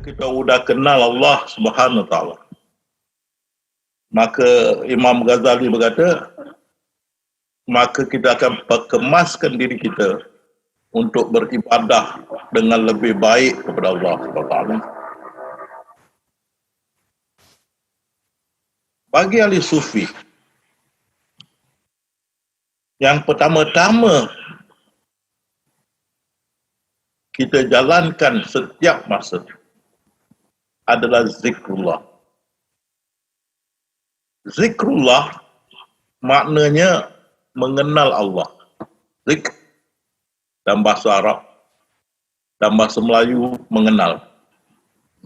kita sudah kenal Allah Subhanahu Wa Taala, maka Imam Ghazali berkata, maka kita akan kemaskan diri kita untuk beribadah dengan lebih baik kepada Allah Subhanahu Wa Taala. Bagi ahli sufi, yang pertama-tama kita jalankan setiap masa adalah zikrullah. Zikrullah maknanya mengenal Allah. Zikr dalam bahasa Arab, dalam bahasa Melayu mengenal.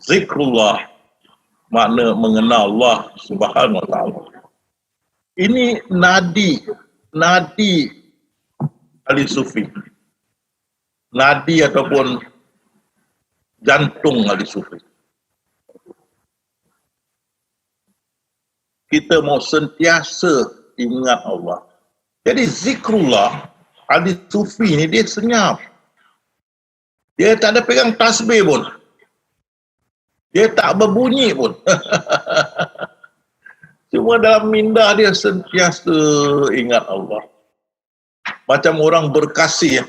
Zikrullah makna mengenal Allah Subhanahu Wa Taala. Ini nadi ahli sufi. Nadi ataupun jantung ahli sufi. Kita mau sentiasa ingat Allah. Jadi zikrullah, ahli sufi ni dia senyap. Dia tak ada pegang tasbih pun. Dia tak berbunyi pun. Cuma dalam minda dia sentiasa ingat Allah. Macam orang berkasih.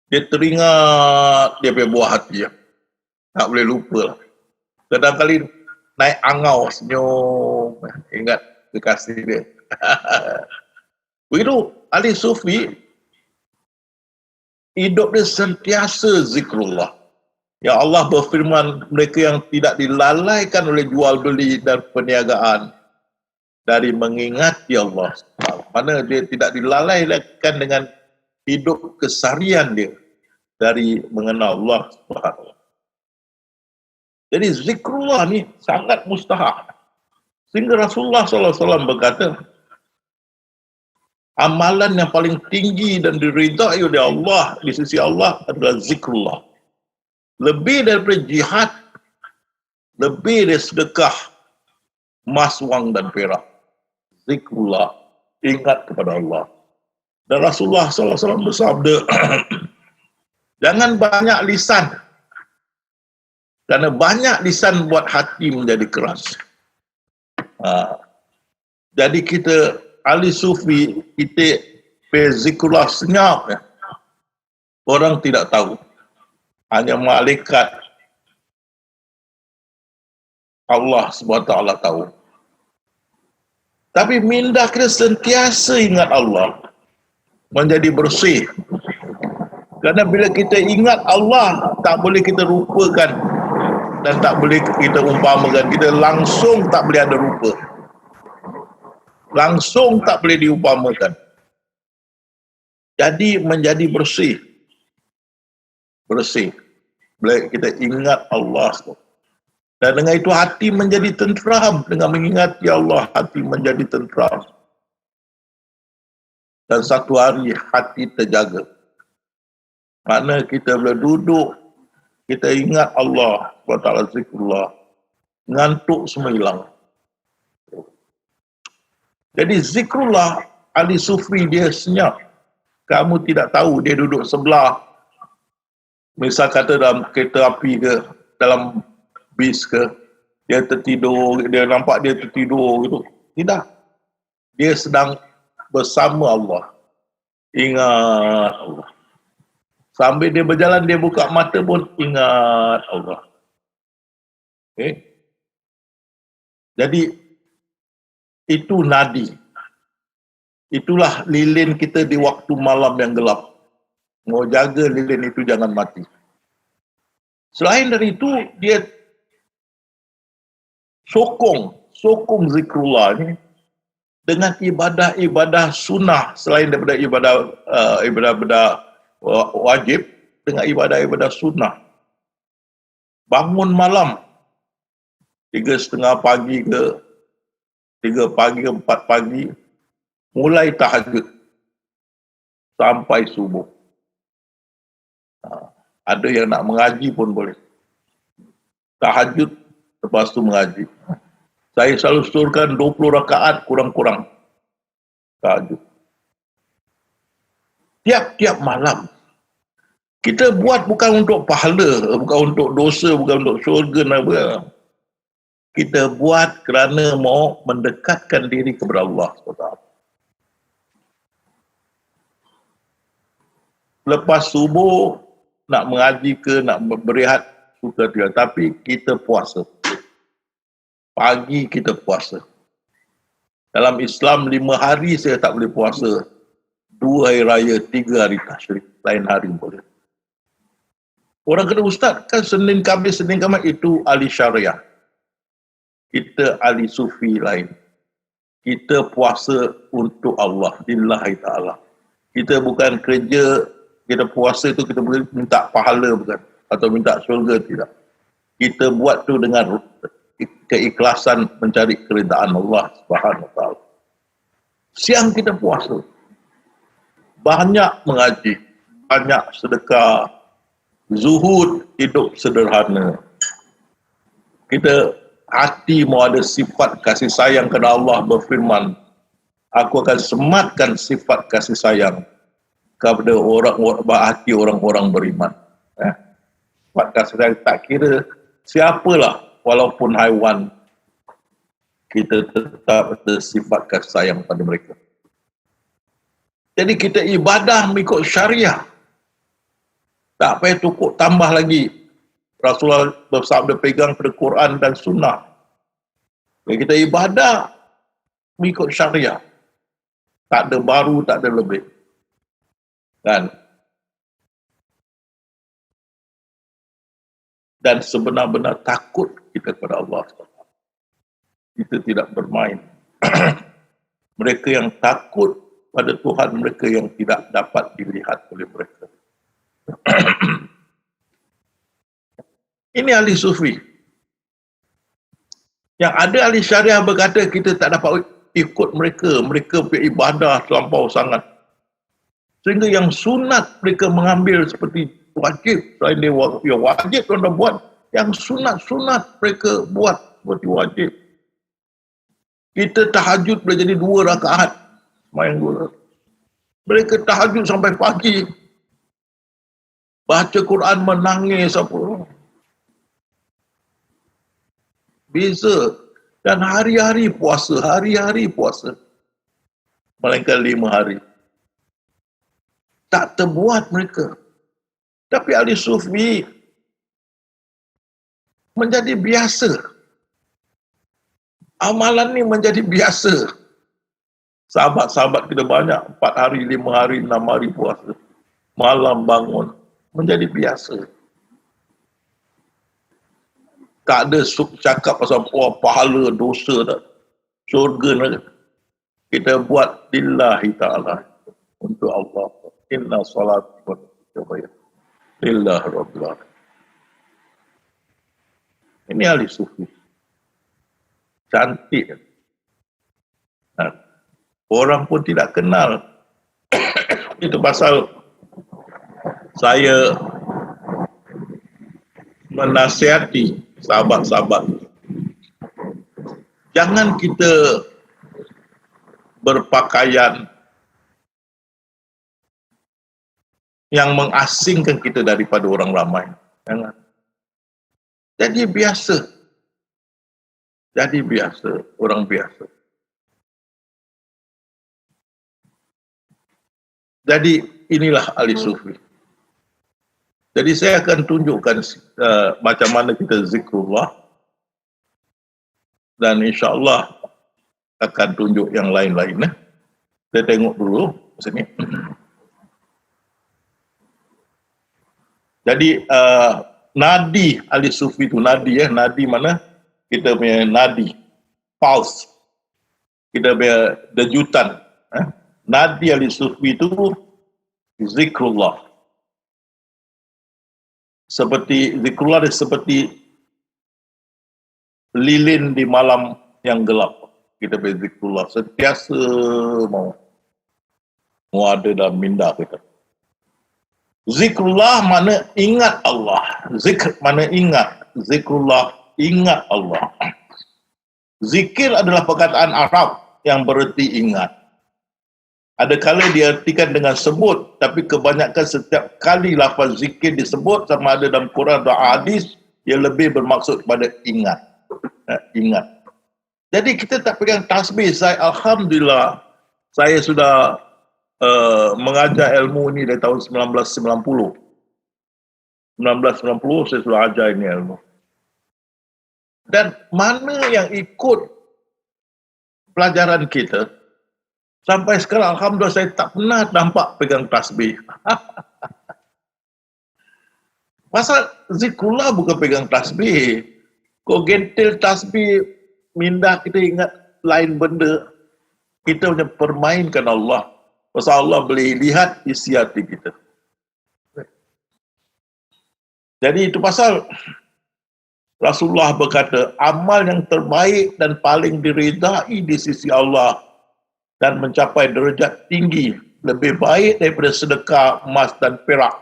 Dia teringat dia punya buah hati. Tak boleh lupa. Kadang-kadang naik angau, senyum, ingat kekasih dia. Begitu ahli sufi, hidup dia sentiasa zikrullah. Ya Allah berfirman, mereka yang tidak dilalaikan oleh jual beli dan perniagaan dari mengingati Allah. Mana dia tidak dilalaikan dengan hidup keseharian dia dari mengenal Allah Subhanahu. Jadi zikrullah ni sangat mustahak. Sehingga Rasulullah SAW berkata, amalan yang paling tinggi dan diridai oleh Allah di sisi Allah adalah zikrullah. Lebih daripada jihad, lebih dari sedekah, emas, wang dan perak. Zikrullah, ingat kepada Allah. Dan Rasulullah SAW bersabda, jangan banyak lisan. Kerana banyak lisan buat hati menjadi keras. Jadi kita, ahli sufi, kita zikrullah senyap. Orang tidak tahu. Hanya malaikat Allah SWT tahu. Tapi minda kita sentiasa ingat Allah menjadi bersih. Kerana bila kita ingat Allah, tak boleh kita rupakan dan tak boleh kita umpamakan. Kita langsung tak boleh ada rupa. Langsung tak boleh diumpamakan. Jadi menjadi bersih. Bersih. Bila kita ingat Allah. Dan dengan itu hati menjadi tenteram. Dengan mengingati Allah, hati menjadi tenteram. Dan satu hari hati terjaga. Makna kita boleh duduk, kita ingat Allah, SWT zikrullah. Ngantuk semua hilang. Jadi zikrullah, ahli sufi dia senyap. Kamu tidak tahu dia duduk sebelah. Misal kata dalam kereta api ke, dalam bis ke, dia tertidur, dia nampak dia tertidur gitu. Tidak. Dia sedang bersama Allah. Ingat Allah. Sambil dia berjalan, dia buka mata pun ingat Allah. Okay. Jadi, itu nadi. Itulah lilin kita di waktu malam yang gelap. Mau jaga lilin itu jangan mati. Selain dari itu, dia sokong zikrullah ni dengan ibadah-ibadah sunnah selain daripada ibadah wajib, dengan ibadah-ibadah sunnah. Bangun malam 3:30 pagi ke 3 pagi ke 4 pagi, mulai tahajud sampai subuh. Ada yang nak mengaji pun boleh. Tahajud, lepas tu mengaji. Saya selalu seturkan 20 rakaat kurang-kurang tahajud. Tiap-tiap malam Kita buat bukan untuk pahala, bukan untuk dosa, bukan untuk syurga, apa. Kita buat kerana mau mendekatkan diri kepada Allah SWT. Lepas subuh, nak mengaji ke, nak berehat, suka tidak. Tapi kita puasa. Pagi kita puasa. Dalam Islam 5 hari saya tak boleh puasa. 2 hari raya, 3 hari tasyrik. Lain hari boleh. Orang kata, Ustaz, kan Senin Khamis itu ahli syariah. Kita ahli sufi lain. Kita puasa untuk Allah, lillahi ta'ala. Kita bukan kerja, kita puasa itu kita boleh minta pahala bukan. Atau minta syurga, tidak. Kita buat tu dengan keikhlasan mencari keridaan Allah Subhanahu wa ta'ala. Siang kita puasa. Banyak mengaji, banyak sedekah, zuhud, hidup sederhana. Kita hati mau ada sifat kasih sayang kepada Allah, berfirman, aku akan sematkan sifat kasih sayang kepada hati orang-orang beriman. Sifat kasih sayang tak kira siapalah, walaupun haiwan, kita tetap ada sifat kasih sayang pada mereka. Jadi kita ibadah mengikut syariah. Tak payah tukuk tambah lagi. Rasulullah bersabda pegang pada Quran dan Sunnah. Jadi kita ibadah mengikut syariah. Tak ada baru, tak ada lebih. Kan? Dan sebenar-benar takut kita kepada Allah. Kita tidak bermain. Mereka yang takut pada Tuhan, mereka yang tidak dapat dilihat oleh mereka. Ini ahli sufi. Yang ada ahli syariah berkata kita tak dapat ikut mereka. Mereka beribadah terlampau sangat. Sehingga yang sunat mereka mengambil seperti wajib. Selain dia wajib mereka buat. Yang sunat-sunat mereka buat seperti wajib. Kita tahajud boleh jadi 2 rakaat. Main gula. Mereka tahajud sampai pagi. Baca Quran menangis apa. Beza. Dan hari-hari puasa. Hari-hari puasa. Melainkan 5 hari. Tak terbuat mereka. Tapi ahli sufi menjadi biasa. Amalan ni menjadi biasa. Sahabat-sahabat kita banyak. 4 hari, 5 hari, 6 hari puasa. Malam bangun. Menjadi biasa. Tak ada cakap pasal pahala, dosa tak. Syurga. Kita buat lillahi ta'ala. Untuk Allah. Inna salat wa nusuki lillahi rabbil alamin. Ini ahli sufi. Cantik. Orang pun tidak kenal. Itu pasal saya menasihati sahabat-sahabat. Jangan kita berpakaian yang mengasingkan kita daripada orang ramai. Jangan. Jadi biasa. Jadi biasa. Orang biasa. Jadi inilah ahli sufi. Jadi saya akan tunjukkan macam mana kita zikrullah. Dan insya-Allah akan tunjuk yang lain-lain. Kita tengok dulu sini. Jadi nadi ahli sufi itu nadi nadi mana? Kita punya nadi, pulse. Kita punya denyutan. Nadi ahli sufi itu zikrullah. Seperti zikrullah seperti lilin di malam yang gelap. Kita punya zikrullah sentiasa mau ada dalam minda kita. Zikrullah mana ingat Allah. Zikr mana ingat. Zikrullah ingat Allah. Zikir adalah perkataan Arab yang bererti ingat. Ada kala diartikan dengan sebut, tapi kebanyakan setiap kali lafaz zikir disebut sama ada dalam Quran atau hadis, ia lebih bermaksud kepada ingat. Ingat. Jadi kita tak pegang tasbih. Alhamdulillah, saya sudah mengajar ilmu ini dari tahun 1990. 1990 saya sudah ajar ini ilmu. Dan mana yang ikut pelajaran kita, sampai sekarang alhamdulillah saya tak pernah nampak pegang tasbih. Pasal zikrullah bukan pegang tasbih. Kau gentil tasbih, minda kita ingat lain benda, kita punya permainkan Allah. Pasal Allah boleh lihat isi hati kita. Jadi itu pasal Rasulullah berkata, amal yang terbaik dan paling diridai di sisi Allah dan mencapai derajat tinggi, lebih baik daripada sedekah emas dan perak,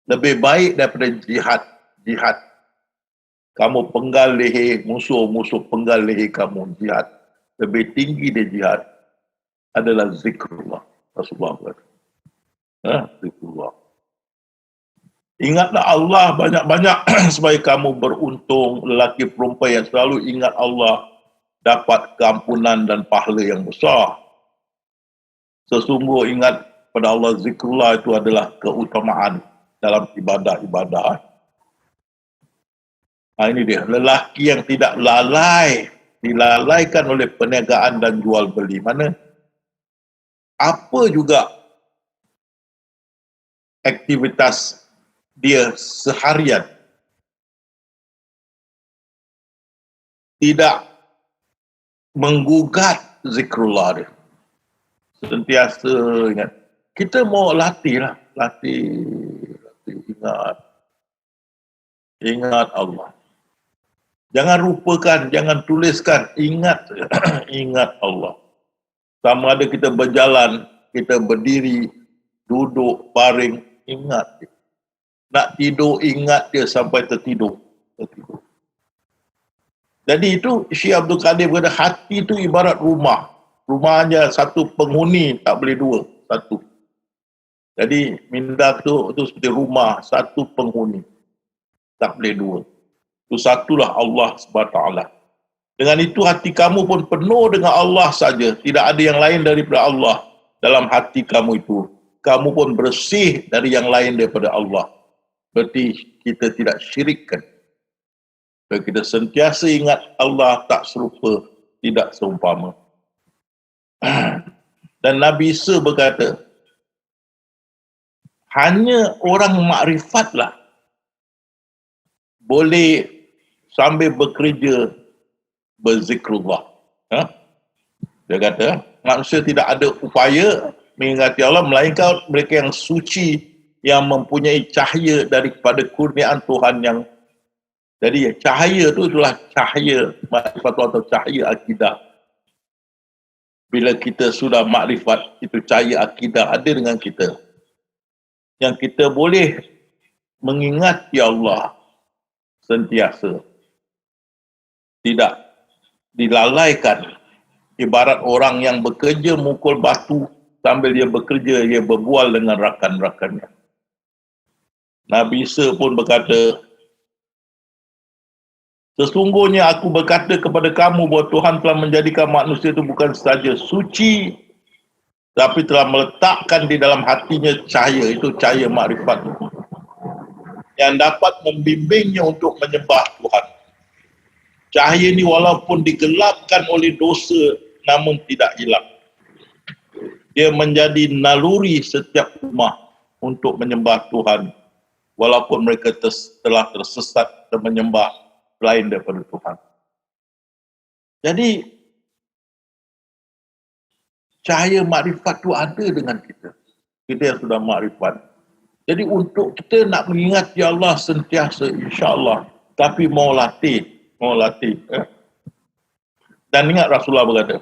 lebih baik daripada jihad. Kamu penggal leher musuh-musuh, penggal leher kamu, jihad. Lebih tinggi dari jihad adalah zikrullah. Rasulullah berkata, zikrullah. Ingatlah Allah banyak-banyak supaya kamu beruntung. Lelaki perempuan yang selalu ingat Allah dapat keampunan dan pahala yang besar. Sesungguh ingat pada Allah, zikrullah itu adalah keutamaan dalam ibadah-ibadah. Ini dia, lelaki yang tidak lalai, dilalaikan oleh perniagaan dan jual beli. Mana apa juga aktivitas dia seharian, tidak menggugat zikrullah dia. Sentiasa ingat. Kita mau latih ingat Allah. Jangan lupakan, jangan tuliskan, ingat ingat Allah. Sama ada kita berjalan, kita berdiri, duduk, baring, ingat dia. Nak tidur, ingat dia sampai tertidur. Jadi itu Syekh Abdul Qadir berkata, hati itu ibarat rumah. Rumahnya satu penghuni, tak boleh dua, satu. Jadi minda itu seperti rumah, satu penghuni, tak boleh dua. Itu satulah Allah SWT. Dengan itu hati kamu pun penuh dengan Allah saja. Tidak ada yang lain daripada Allah dalam hati kamu itu. Kamu pun bersih dari yang lain daripada Allah. Berarti kita tidak syirikkan. Kalau kita sentiasa ingat Allah, tak serupa, tidak seumpama. Dan Nabi Isa berkata, hanya orang makrifatlah boleh sambil bekerja berzikrullah. Dia kata, manusia tidak ada upaya mengingati Allah, melainkan mereka yang suci, yang mempunyai cahaya daripada kurniaan Tuhan yang, jadi cahaya itu itulah cahaya makrifat atau cahaya akidah. Bila kita sudah makrifat, itu cahaya akidah ada dengan kita, yang kita boleh mengingati Allah sentiasa, tidak dilalaikan. Ibarat orang yang bekerja mukul batu, sambil dia bekerja, dia berbual dengan rakan-rakannya. Nabi Isa pun berkata, sesungguhnya aku berkata kepada kamu bahawa Tuhan telah menjadikan manusia itu bukan sahaja suci, tapi telah meletakkan di dalam hatinya cahaya, itu cahaya makrifat, yang dapat membimbingnya untuk menyembah Tuhan. Cahaya ini walaupun digelapkan oleh dosa, namun tidak hilang. Dia menjadi naluri setiap umat untuk menyembah Tuhan, walaupun mereka telah tersesat dan menyembah lain daripada Tuhan. Jadi, cahaya makrifat itu ada dengan kita. Kita yang sudah makrifat. Jadi untuk kita nak mengingati Allah sentiasa, insya-Allah, tapi mau latih. Dan ingat Rasulullah berkata,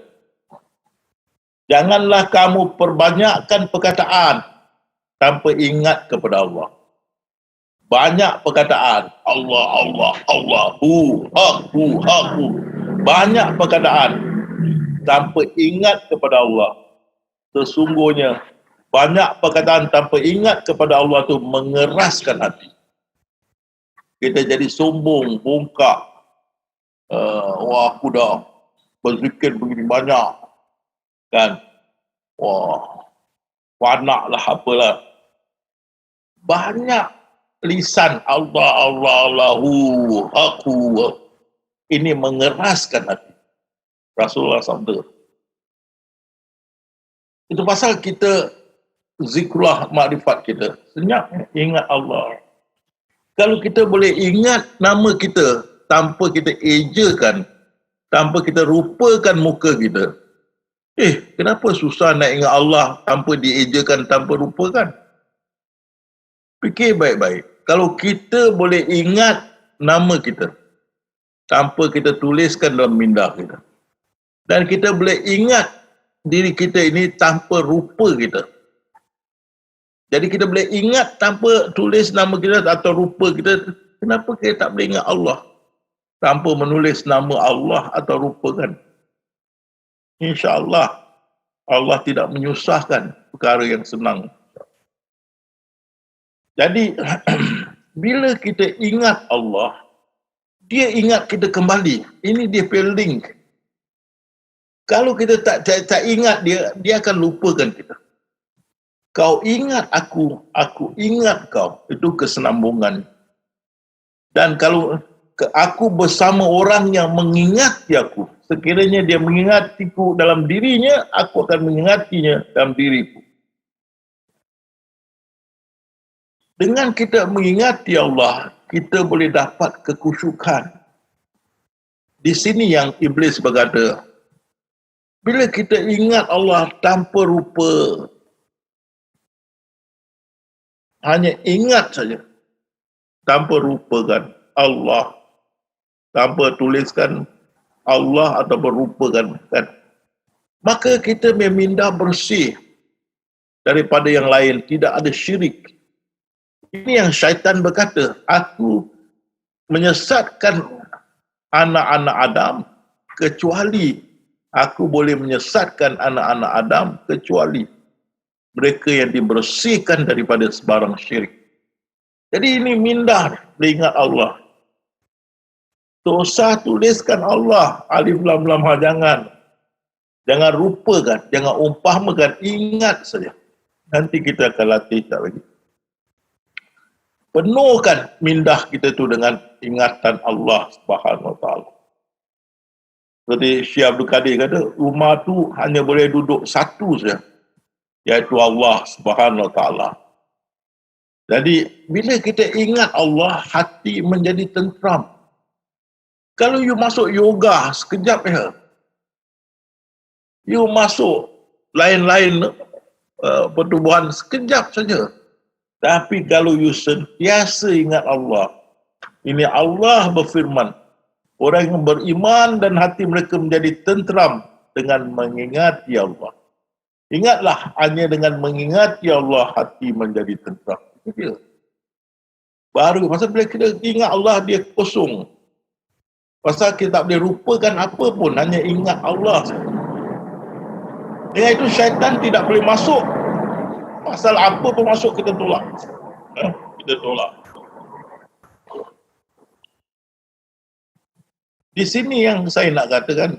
janganlah kamu perbanyakkan perkataan tanpa ingat kepada Allah. Banyak perkataan, Allah, Allah, Allah, hu, hak, hu. Banyak perkataan tanpa ingat kepada Allah. Sesungguhnya banyak perkataan tanpa ingat kepada Allah tu mengeraskan hati. Kita jadi sombong, bongkak. Wah, aku dah berzikir begini banyak. Kan? Wah, panak lah apalah. Banyak lisan Allah, Allah, Allahu, aku. Ini mengeraskan hati. Rasulullah sabda. Itu pasal kita zikrullah makrifat kita. Senyap ingat Allah. Kalau kita boleh ingat nama kita tanpa kita ejakan, tanpa kita rupakan muka kita. Kenapa susah nak ingat Allah tanpa diejakan, tanpa rupakan? Fikir baik-baik. Kalau kita boleh ingat nama kita tanpa kita tuliskan dalam minda kita. Dan kita boleh ingat diri kita ini tanpa rupa kita. Jadi kita boleh ingat tanpa tulis nama kita atau rupa kita. Kenapa kita tak boleh ingat Allah tanpa menulis nama Allah atau rupa kan? InsyaAllah Allah tidak menyusahkan perkara yang senang. Jadi bila kita ingat Allah, dia ingat kita kembali. Ini dia punya link. Kalau kita tak ingat dia, dia akan lupakan kita. Kau ingat aku ingat kau. Itu kesenambungan. Dan kalau aku bersama orang yang mengingati aku, sekiranya dia mengingatiku dalam dirinya, aku akan mengingatinya dalam diriku. Dengan kita mengingati Allah, kita boleh dapat kekhusyukan. Di sini yang iblis berkata, bila kita ingat Allah tanpa rupa, hanya ingat saja, tanpa rupakan Allah, tanpa tuliskan Allah atau berupakan, kan? Maka kita memindah bersih daripada yang lain, tidak ada syirik. Ini yang syaitan berkata, aku menyesatkan anak-anak Adam kecuali aku boleh menyesatkan anak-anak Adam kecuali mereka yang dibersihkan daripada sebarang syirik. Jadi ini mindah ingat Allah. Tak usah tuliskan Allah, alif lam lam ha, jangan. Jangan rupakan, jangan umpamakan, ingat saja. Nanti kita akan latih tak lagi. Penuhkan mindah kita tu dengan ingatan Allah Subhanahu Wa Taala. Seperti Syekh Abdul Qadir kata, rumah tu hanya boleh duduk satu saja, iaitu Allah Subhanahu Wa Taala. Jadi bila kita ingat Allah, hati menjadi tenteram. Kalau you masuk yoga sekejap ya, you masuk lain-lain pertubuhan sekejap saja. Tapi kalau you sentiasa ingat Allah, ini Allah berfirman, orang yang beriman dan hati mereka menjadi tenteram dengan mengingati Allah. Ingatlah, hanya dengan mengingati Allah, hati menjadi tenteram. Itu dia. Baru, pasal bila kita ingat Allah, dia kosong. Pasal kita tak boleh rupakan apa pun, hanya ingat Allah. Dengan itu syaitan tidak boleh masuk. Pasal apa pun masuk, kita tolak. Kita tolak. Di sini yang saya nak katakan,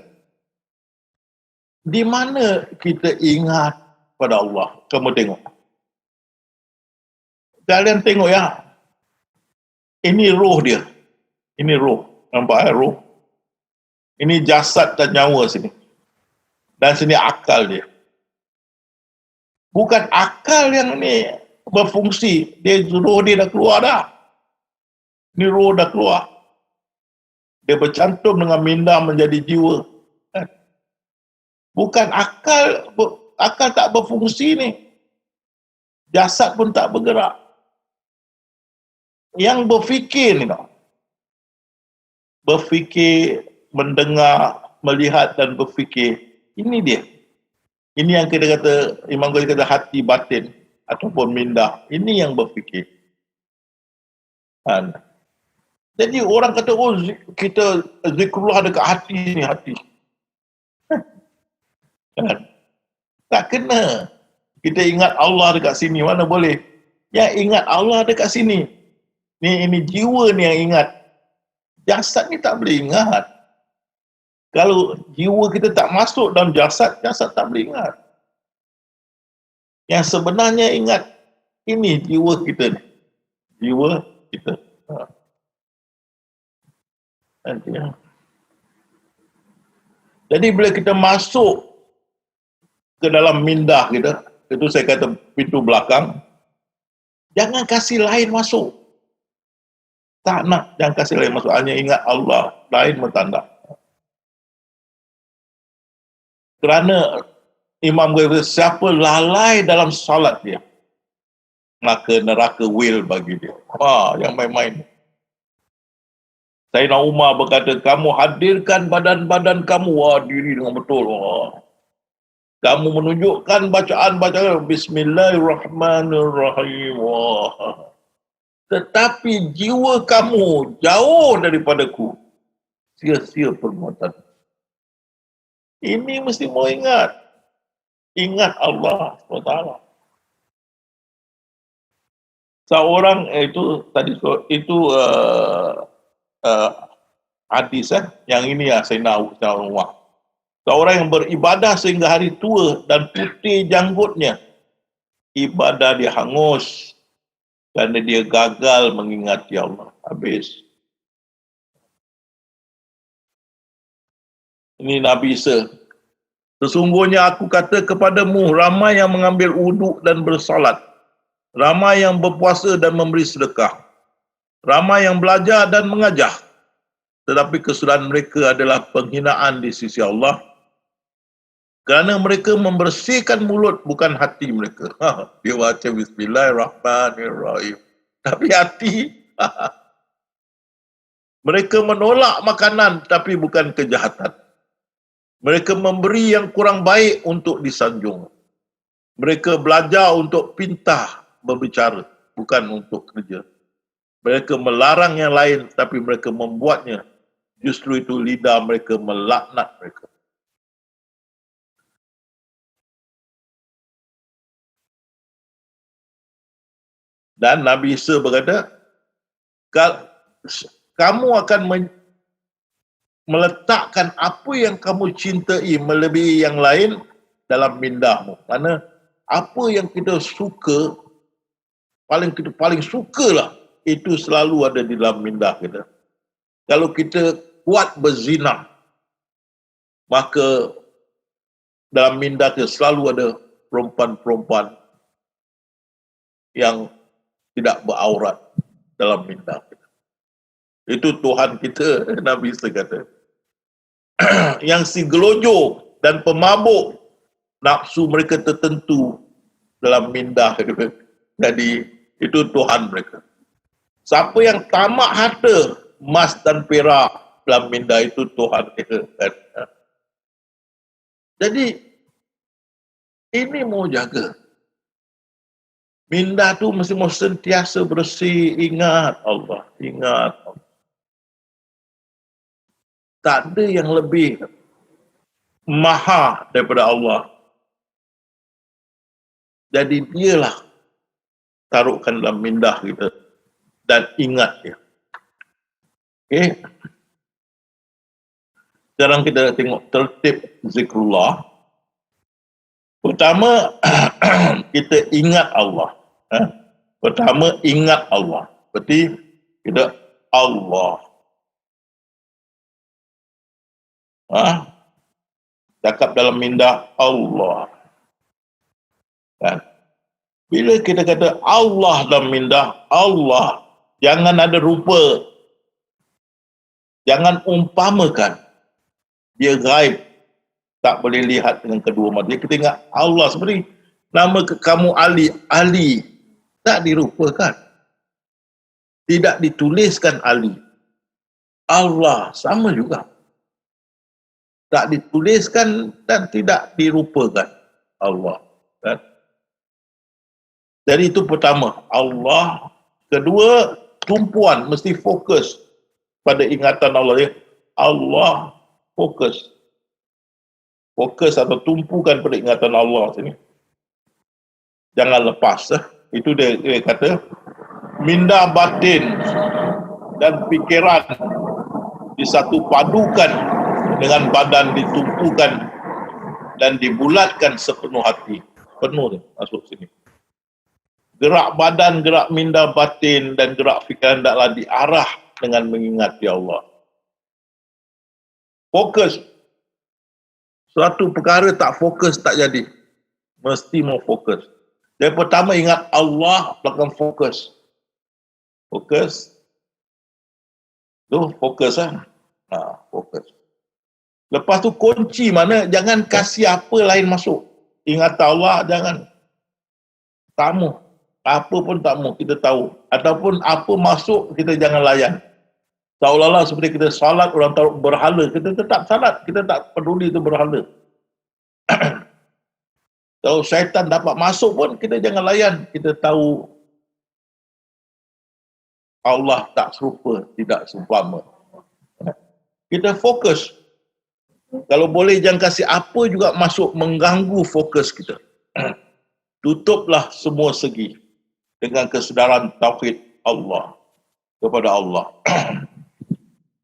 di mana kita ingat pada Allah. Kamu tengok. Kalian tengok ya. Ini roh dia. Ini roh. Nampak roh? Ini jasad dan nyawa sini. Dan sini akal dia. Bukan akal yang ni berfungsi. Roh dia dah keluar dah. Ini roh dah keluar. Dia bercantum dengan minda menjadi jiwa. Bukan akal tak berfungsi ni. Jasad pun tak bergerak. Yang berfikir ni tau. Berfikir, mendengar, melihat dan berfikir. Ini dia. Ini yang kita kata, Imam Ghazali kata hati batin ataupun minda. Ini yang berfikir. Jadi orang kata, oh kita zikrullah dekat hati ni, hati. Kan? Tak kena. Kita ingat Allah dekat sini, mana boleh. Yang ingat Allah dekat sini. Ini jiwa ni yang ingat. Jasad ni tak boleh ingat. Kalau jiwa kita tak masuk dalam jasad, jasad tak boleh ingat. Yang sebenarnya ingat, ini jiwa kita ni. Jiwa kita. Jadi bila kita masuk ke dalam mindah kita, itu saya kata pintu belakang, jangan kasih lain masuk. Tak nak, jangan kasih lain masuk. Hanya ingat Allah, lain bertanda. Kerana Imam Ghazali, siapa lalai dalam salat dia, maka neraka will bagi dia. Yang main-main. Sayyidina Umar berkata, kamu hadirkan badan-badan kamu, diri dengan betul. Kamu menunjukkan bacaan-bacaan Bismillahirrahmanirrahim. Tetapi jiwa kamu jauh daripadaku. Sia-sia perbuatan. Ini mesti mau ingat. Ingat Allah SWT. Seorang itu tadi itu hadis yang ini saya nak rumah. Seorang yang beribadah sehingga hari tua dan putih janggutnya, ibadah dia hangus kerana dia gagal mengingati Allah. Habis. Ini Nabi Isa. Sesungguhnya aku kata kepadamu, ramai yang mengambil wuduk dan bersalat, ramai yang berpuasa dan memberi sedekah, ramai yang belajar dan mengajar, tetapi kesudahan mereka adalah penghinaan di sisi Allah, kerana mereka membersihkan mulut bukan hati mereka. Dia baca Bismillahirrahmanirrahim, tapi hati mereka menolak makanan tapi bukan kejahatan. Mereka memberi yang kurang baik untuk disanjung. Mereka belajar untuk pintar berbicara, bukan untuk kerja. Mereka melarang yang lain, tapi mereka membuatnya. Justru itu lidah mereka melaknat mereka. Dan Nabi Isa berkata, kamu akan meletakkan apa yang kamu cintai melebihi yang lain dalam mindahmu. Kerana apa yang kita suka, kita paling sukalah, itu selalu ada di dalam mindah kita. Kalau kita kuat berzina, maka dalam mindah kita selalu ada perempuan-perempuan yang tidak beraurat dalam mindah kita. Itu Tuhan kita, Nabi Isa kata. Yang si gelojo dan pemabuk, nafsu mereka tertentu dalam mindah. Jadi, itu Tuhan mereka. Siapa yang tamak harta, emas dan perak dalam mindah, itu Tuhan kita. Jadi, ini mau jaga. Mindah tu mesti mau sentiasa bersih, ingat Allah, ingat Allah. Tak ada yang lebih maha daripada Allah. Jadi dialah taruhkan dalam mindah kita dan ingat dia. Okey. Sekarang kita tengok tertib zikrullah. Pertama, kita ingat Allah. Pertama, ingat Allah. Berarti kita Allah. Cakap dalam mindah Allah. Kan? Bila kita kata Allah dalam mindah, Allah, jangan ada rupa. Jangan umpamakan. Dia gaib. Tak boleh lihat dengan kedua mata. Kita ingat Allah seperti nama kamu Ali. Ali. Tak dirupakan. Tidak dituliskan Ali. Allah sama juga. Tak dituliskan dan tidak dirupakan Allah. Kan? Jadi itu pertama, Allah. Kedua, tumpuan, mesti fokus pada ingatan Allah. Allah fokus. Fokus atau tumpukan pada ingatan Allah sini. Jangan lepas. Itu dia kata, minda batin dan fikiran disatu padukan dengan badan ditumpukan dan dibulatkan sepenuh hati. Penuh tu masuk sini. Gerak badan, gerak minda batin dan gerak fikiran hendaklah diarah dengan mengingat ya Allah. Fokus. Suatu perkara tak fokus tak jadi. Mesti mau fokus. Yang pertama ingat Allah, belakang fokus. Fokus. Tu fokus fokus. Lepas tu kunci mana, jangan kasih apa lain masuk. Ingat Allah, jangan. Tamu. Apa pun tak mau, kita tahu. Ataupun apa masuk, kita jangan layan. Seolah-olah seperti kita salat, orang tahu berhala, kita tetap salat. Kita tak peduli itu berhala. Kalau syaitan dapat masuk pun, kita jangan layan. Kita tahu Allah tak serupa, tidak seumpama. Kita fokus. Kalau boleh jangan kasih apa juga masuk mengganggu fokus kita. Tutuplah semua segi dengan kesedaran tauhid Allah kepada Allah.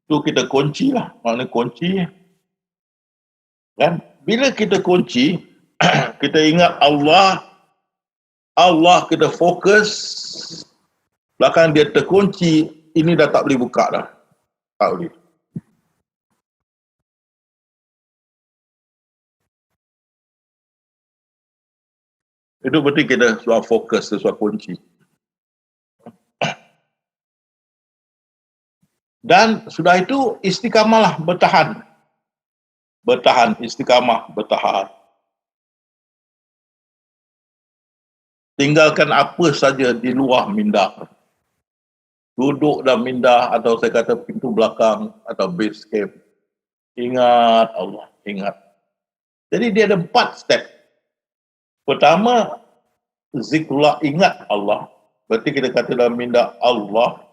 Itu kita kunci lah. Maknanya kunci. Kan? Bila kita kunci, kita ingat Allah, kita fokus, belakang dia terkunci, ini dah tak boleh buka dah. Tak boleh. Itu berarti kita sudah fokus, sudah kunci. Dan sudah itu istiqamahlah, bertahan. Bertahan, istiqamah, bertahan. Tinggalkan apa saja di luar minda. Duduk dalam minda atau saya kata pintu belakang atau base camp. Ingat Allah, ingat. Jadi dia ada 4 step. Pertama, zikrullah, ingat Allah. Berarti kita kata dalam minda Allah.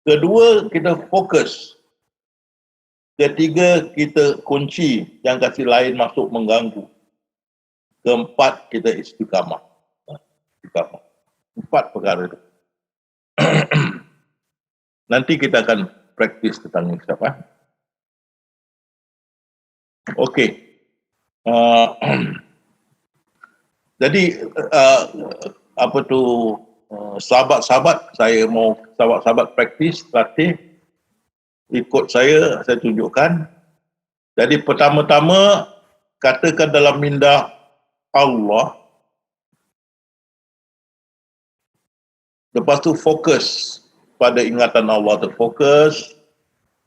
Kedua, kita fokus. Ketiga, kita kunci. Jangan kasih lain masuk mengganggu. Keempat, kita istiqamah. Istiqamah. 4 perkara itu. Nanti kita akan praktis tentang ini. Okey. Jadi apa tu sahabat-sahabat, saya mau sahabat-sahabat praktis latih, ikut saya tunjukkan. Jadi pertama-tama katakan dalam minda Allah, lepas tu fokus pada ingatan Allah, terfokus,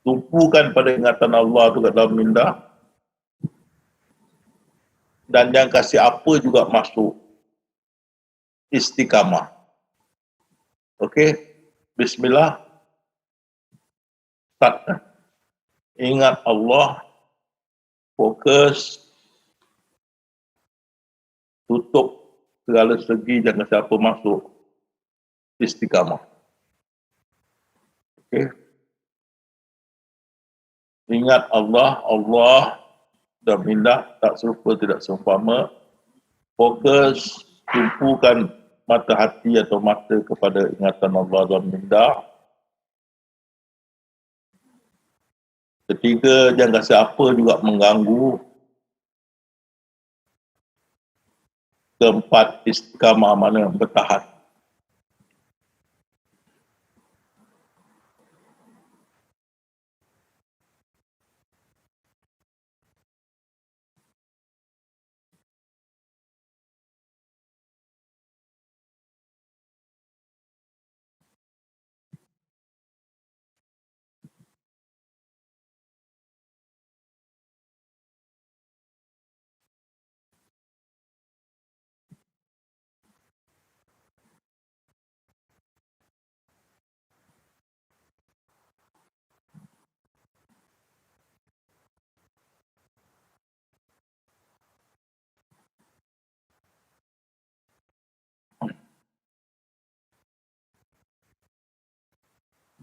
tumpukan pada ingatan Allah tu kat dalam minda. Dan jangan kasih apa juga masuk. Istiqamah. Okey. Bismillah. Start. Ingat Allah. Fokus. Tutup segala segi, jangan kasih apa masuk. Istiqamah. Okey. Ingat Allah, dan minda tak serupa, tidak seumpama. Fokus, tumpukan mata hati atau mata kepada ingatan Allah dan minda. Ketiga, jangan kasih apa juga mengganggu. Keempat, istiqamah, mana bertahan.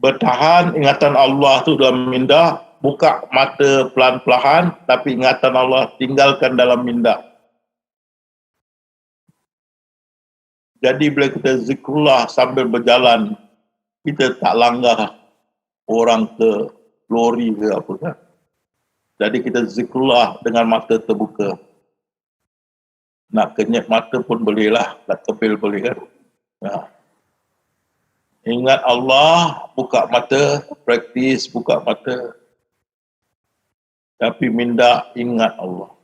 Bertahan ingatan Allah tu dalam minda, buka mata pelan-pelan, tapi ingatan Allah tinggalkan dalam minda. Jadi bila kita zikrullah sambil berjalan, kita tak langgar orang ke lori ke apa kan. Jadi kita zikrullah dengan mata terbuka. Nak kenyap mata pun boleh lah, nak kepil boleh kan. Ya. Ingat Allah, buka mata, praktis buka mata. Tapi minda ingat Allah.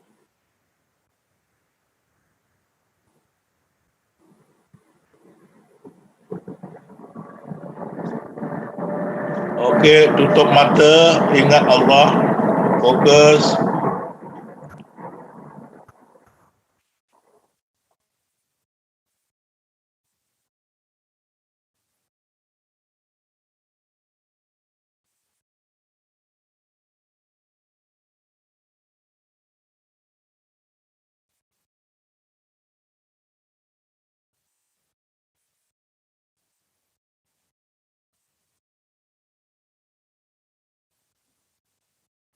Okey, tutup mata, ingat Allah, fokus.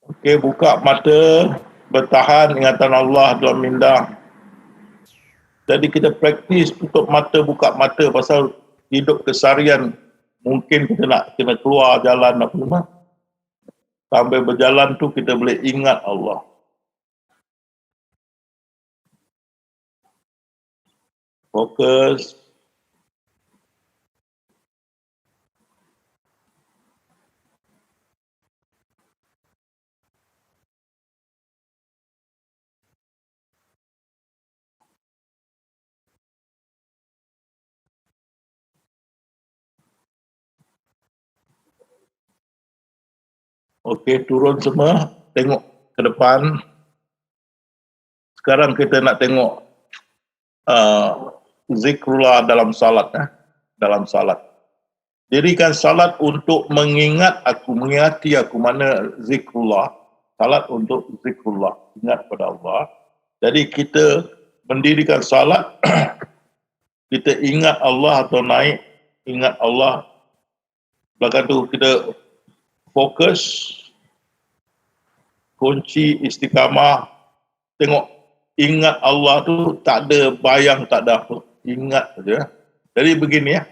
Okey, buka mata, bertahan ingatan Allah dalam minda. Jadi kita praktis tutup mata, buka mata pasal hidup keseharian mungkin kita nak kena keluar jalan apa semua. Sambil berjalan tu kita boleh ingat Allah. Fokus. Okey, turun semua, tengok ke depan. Sekarang kita nak tengok zikrullah dalam salat. Dalam salat. Dirikan salat untuk mengingati aku, mana zikrullah. Salat untuk zikrullah, ingat pada Allah. Jadi kita mendirikan salat, kita ingat Allah atau naik, ingat Allah. Belakang tu kita fokus, kunci istiqamah, tengok ingat Allah tu tak ada bayang, tak ada apa, ingat saja. Jadi begini ya,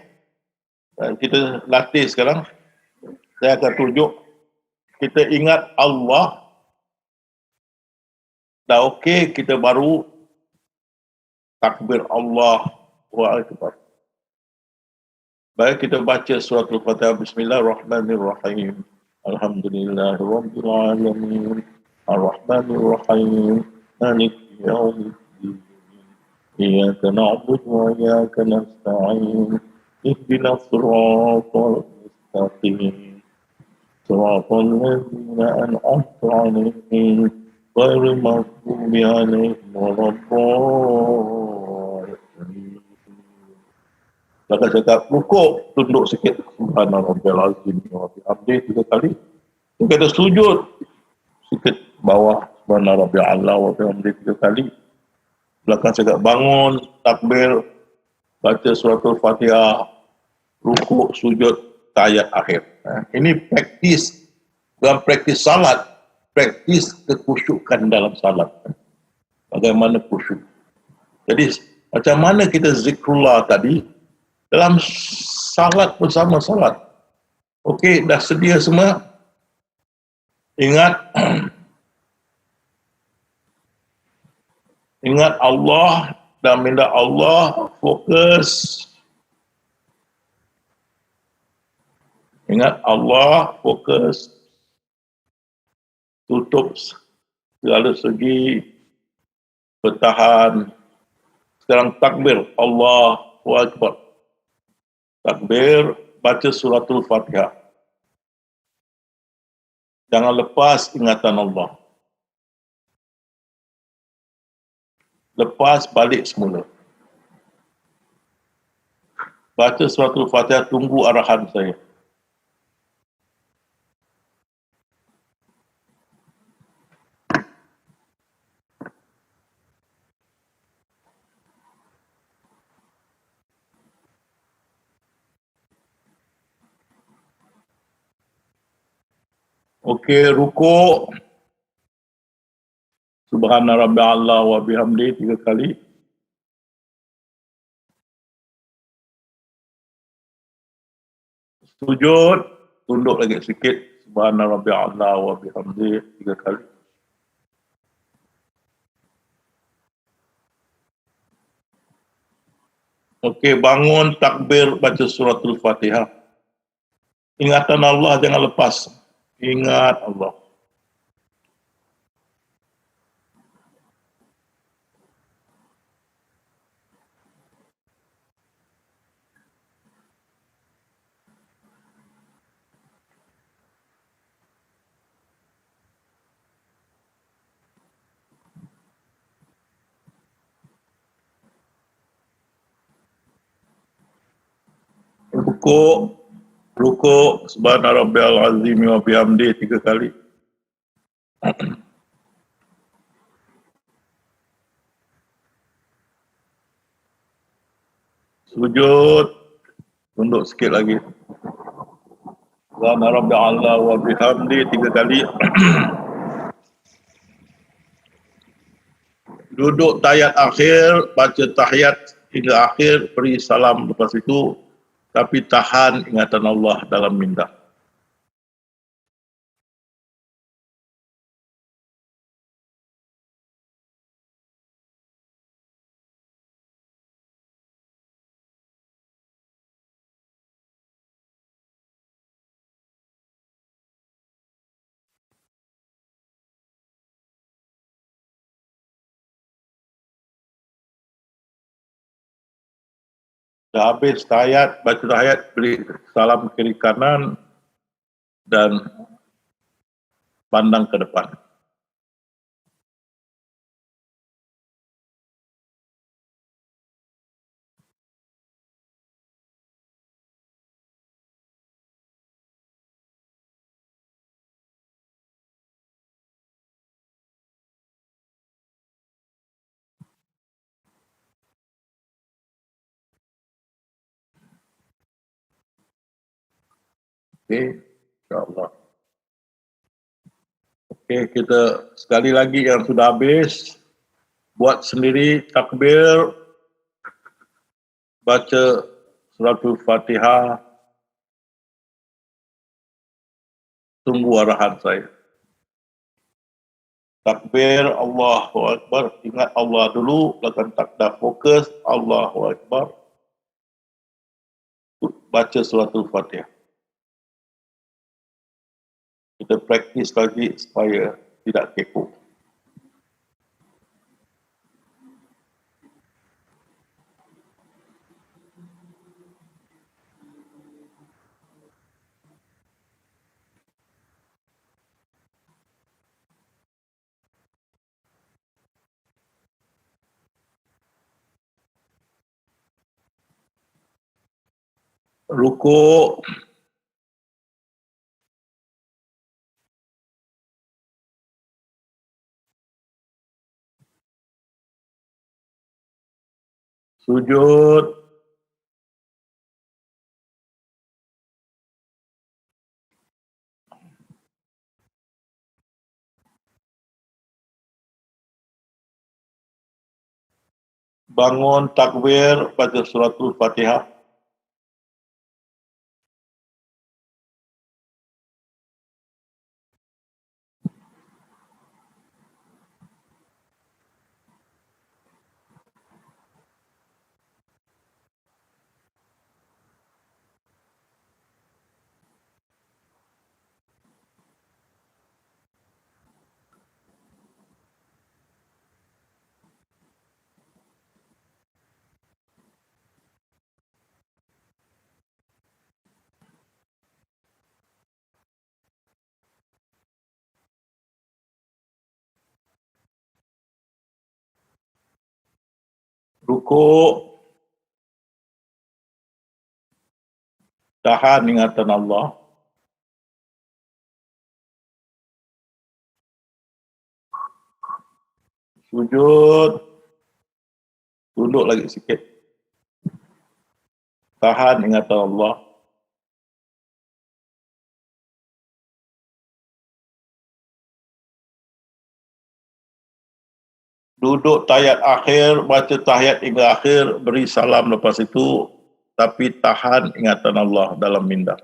kita latih sekarang, saya akan tunjuk, kita ingat Allah, dah okey, kita baru takbir Allahu Akbar. Baik, kita baca surah Al-Fatihah. Bismillahirrahmanirrahim. Alhamdulillahirabbil alamin. Ar-Rahmanir-Rahim. Maliki yaumiddin. Iyyaka na'budu wa iyyaka nasta'in. Ihdinas siratal mustaqim. Siratal ladzina an'amta 'alaihim ghairil maghdubi 'alaihim waladdallin. Maka cakap rukuk, tunduk sikit. Subhanallahil azim wa bihamdihi 3 kali. Kita sujud sikit bawah. Subhanallahil a'la wa bihamdihi 3 kali. Belakang cakap bangun, takbir, baca surah Al-Fatihah, rukuk, sujud, ayat akhir. Ini praktis, bukan praktis salat, praktis kekhusyukan dalam salat. Bagaimana khusyuk. Jadi macam mana kita zikrullah tadi, dalam salat bersama salat. Okey, dah sedia semua? Ingat, ingat Allah dan minda Allah, fokus. Ingat Allah, fokus. Tutup segala segi, bertahan. Sekarang takbir, Allahu Akbar. Takbir, baca suratul Fatihah. Jangan lepas ingatan Allah. Lepas, balik semula. Baca suratul Fatihah, tunggu arahan saya. Okey, rukuk. Subhana rabbiyallah wa bihamdi 3 kali. Sujud, tunduk lagi sikit. Subhana rabbiyallah wa bihamdi 3 kali. Okey, bangun takbir baca suratul Fatihah. Ingatan Allah jangan lepas. Ingat Allah. Rukuk, rukuk, subhana rabbiyal azim wa bihamdi 3 kali. Sujud, tunduk sikit lagi. Subhana rabbiyallah wa bihamdi 3 kali. Duduk tahiyat akhir, baca tahiyat hingga akhir, beri salam lepas itu, tapi tahan ingatan Allah dalam minda. Dah habis tahiyat, baca tahiyat, beri salam kiri kanan dan pandang ke depan. Okey, insya-Allah. Okey, kita sekali lagi yang sudah habis, buat sendiri takbir, baca suratul Fatihah, tunggu arahan saya. Takbir, Allahu Akbar, ingat Allah dulu, lakukan takbir, fokus, Allahu Akbar, baca suratul Fatihah. Kita praktis lagi supaya tidak kepo. Rukuk, sujud, bangun takbir, baca suratul Fatihah, rukuk, tahan ingatan Allah, sujud, tunduk lagi sikit, tahan ingatan Allah, duduk tahiyat akhir, baca tahiyat hingga akhir, beri salam lepas itu, tapi tahan ingatan Allah dalam minda.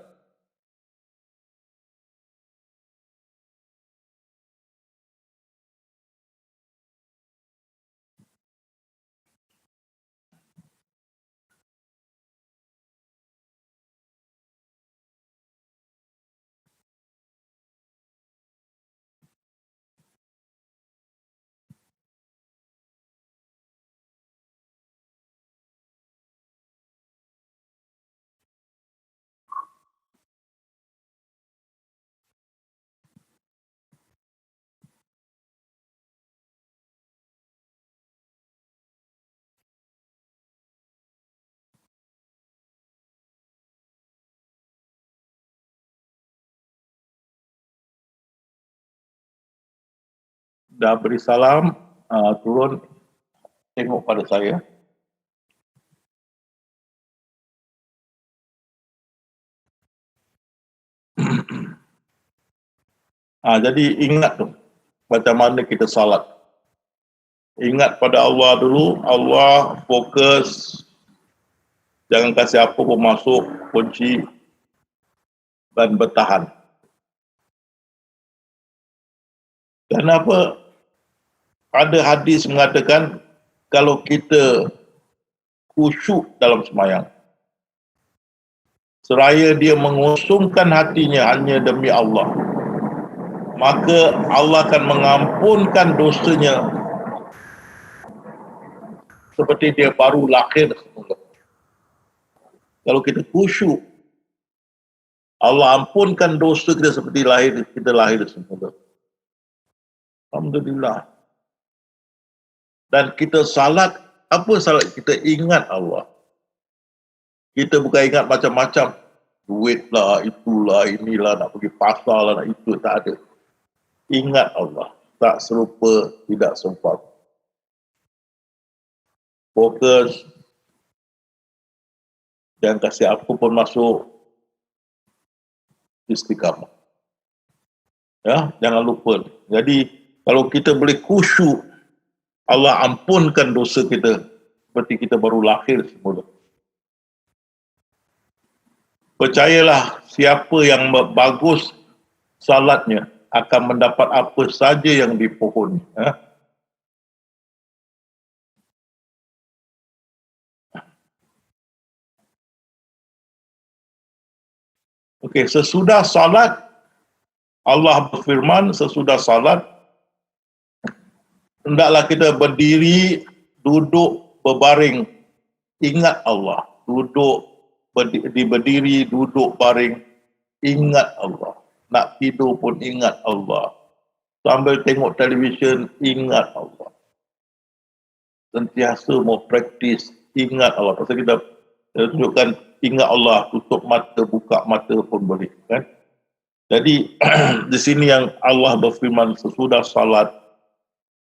Dah beri salam, turun, tengok pada saya. Jadi ingat tu, macam mana kita salat. Ingat pada Allah dulu, Allah fokus, jangan kasih apa pun masuk, kunci dan bertahan. Kenapa? Ada hadis mengatakan kalau kita khusyuk dalam sembahyang, seraya dia mengosongkan hatinya hanya demi Allah, maka Allah akan mengampunkan dosanya seperti dia baru lahir semula. Kalau kita khusyuk, Allah ampunkan dosa kita seperti kita lahir semula. Alhamdulillah. Dan kita salat, apa salat? Kita ingat Allah. Kita bukan ingat macam-macam. Duit lah, itulah, inilah, nak pergi pasar lah, nak itu, tak ada. Ingat Allah. Tak serupa, tidak sempat. Fokus. Jangan kasih apa pun masuk. Istiqamah. Ya, jangan lupa. Jadi, kalau kita boleh khusyuk, Allah ampunkan dosa kita seperti kita baru lahir semula. Percayalah, siapa yang bagus salatnya akan mendapat apa saja yang dipohon. Okey, sesudah salat, Allah berfirman, sesudah salat, hendaklah kita berdiri, duduk, berbaring, ingat Allah. Duduk, berdiri, duduk, baring, ingat Allah. Nak tidur pun ingat Allah. Sambil tengok televisyen, ingat Allah. Sentiasa mau praktis, ingat Allah. Pasal kita tunjukkan, ingat Allah, tutup mata, buka mata pun boleh. Kan? Jadi, di sini yang Allah berfirman, sesudah salat,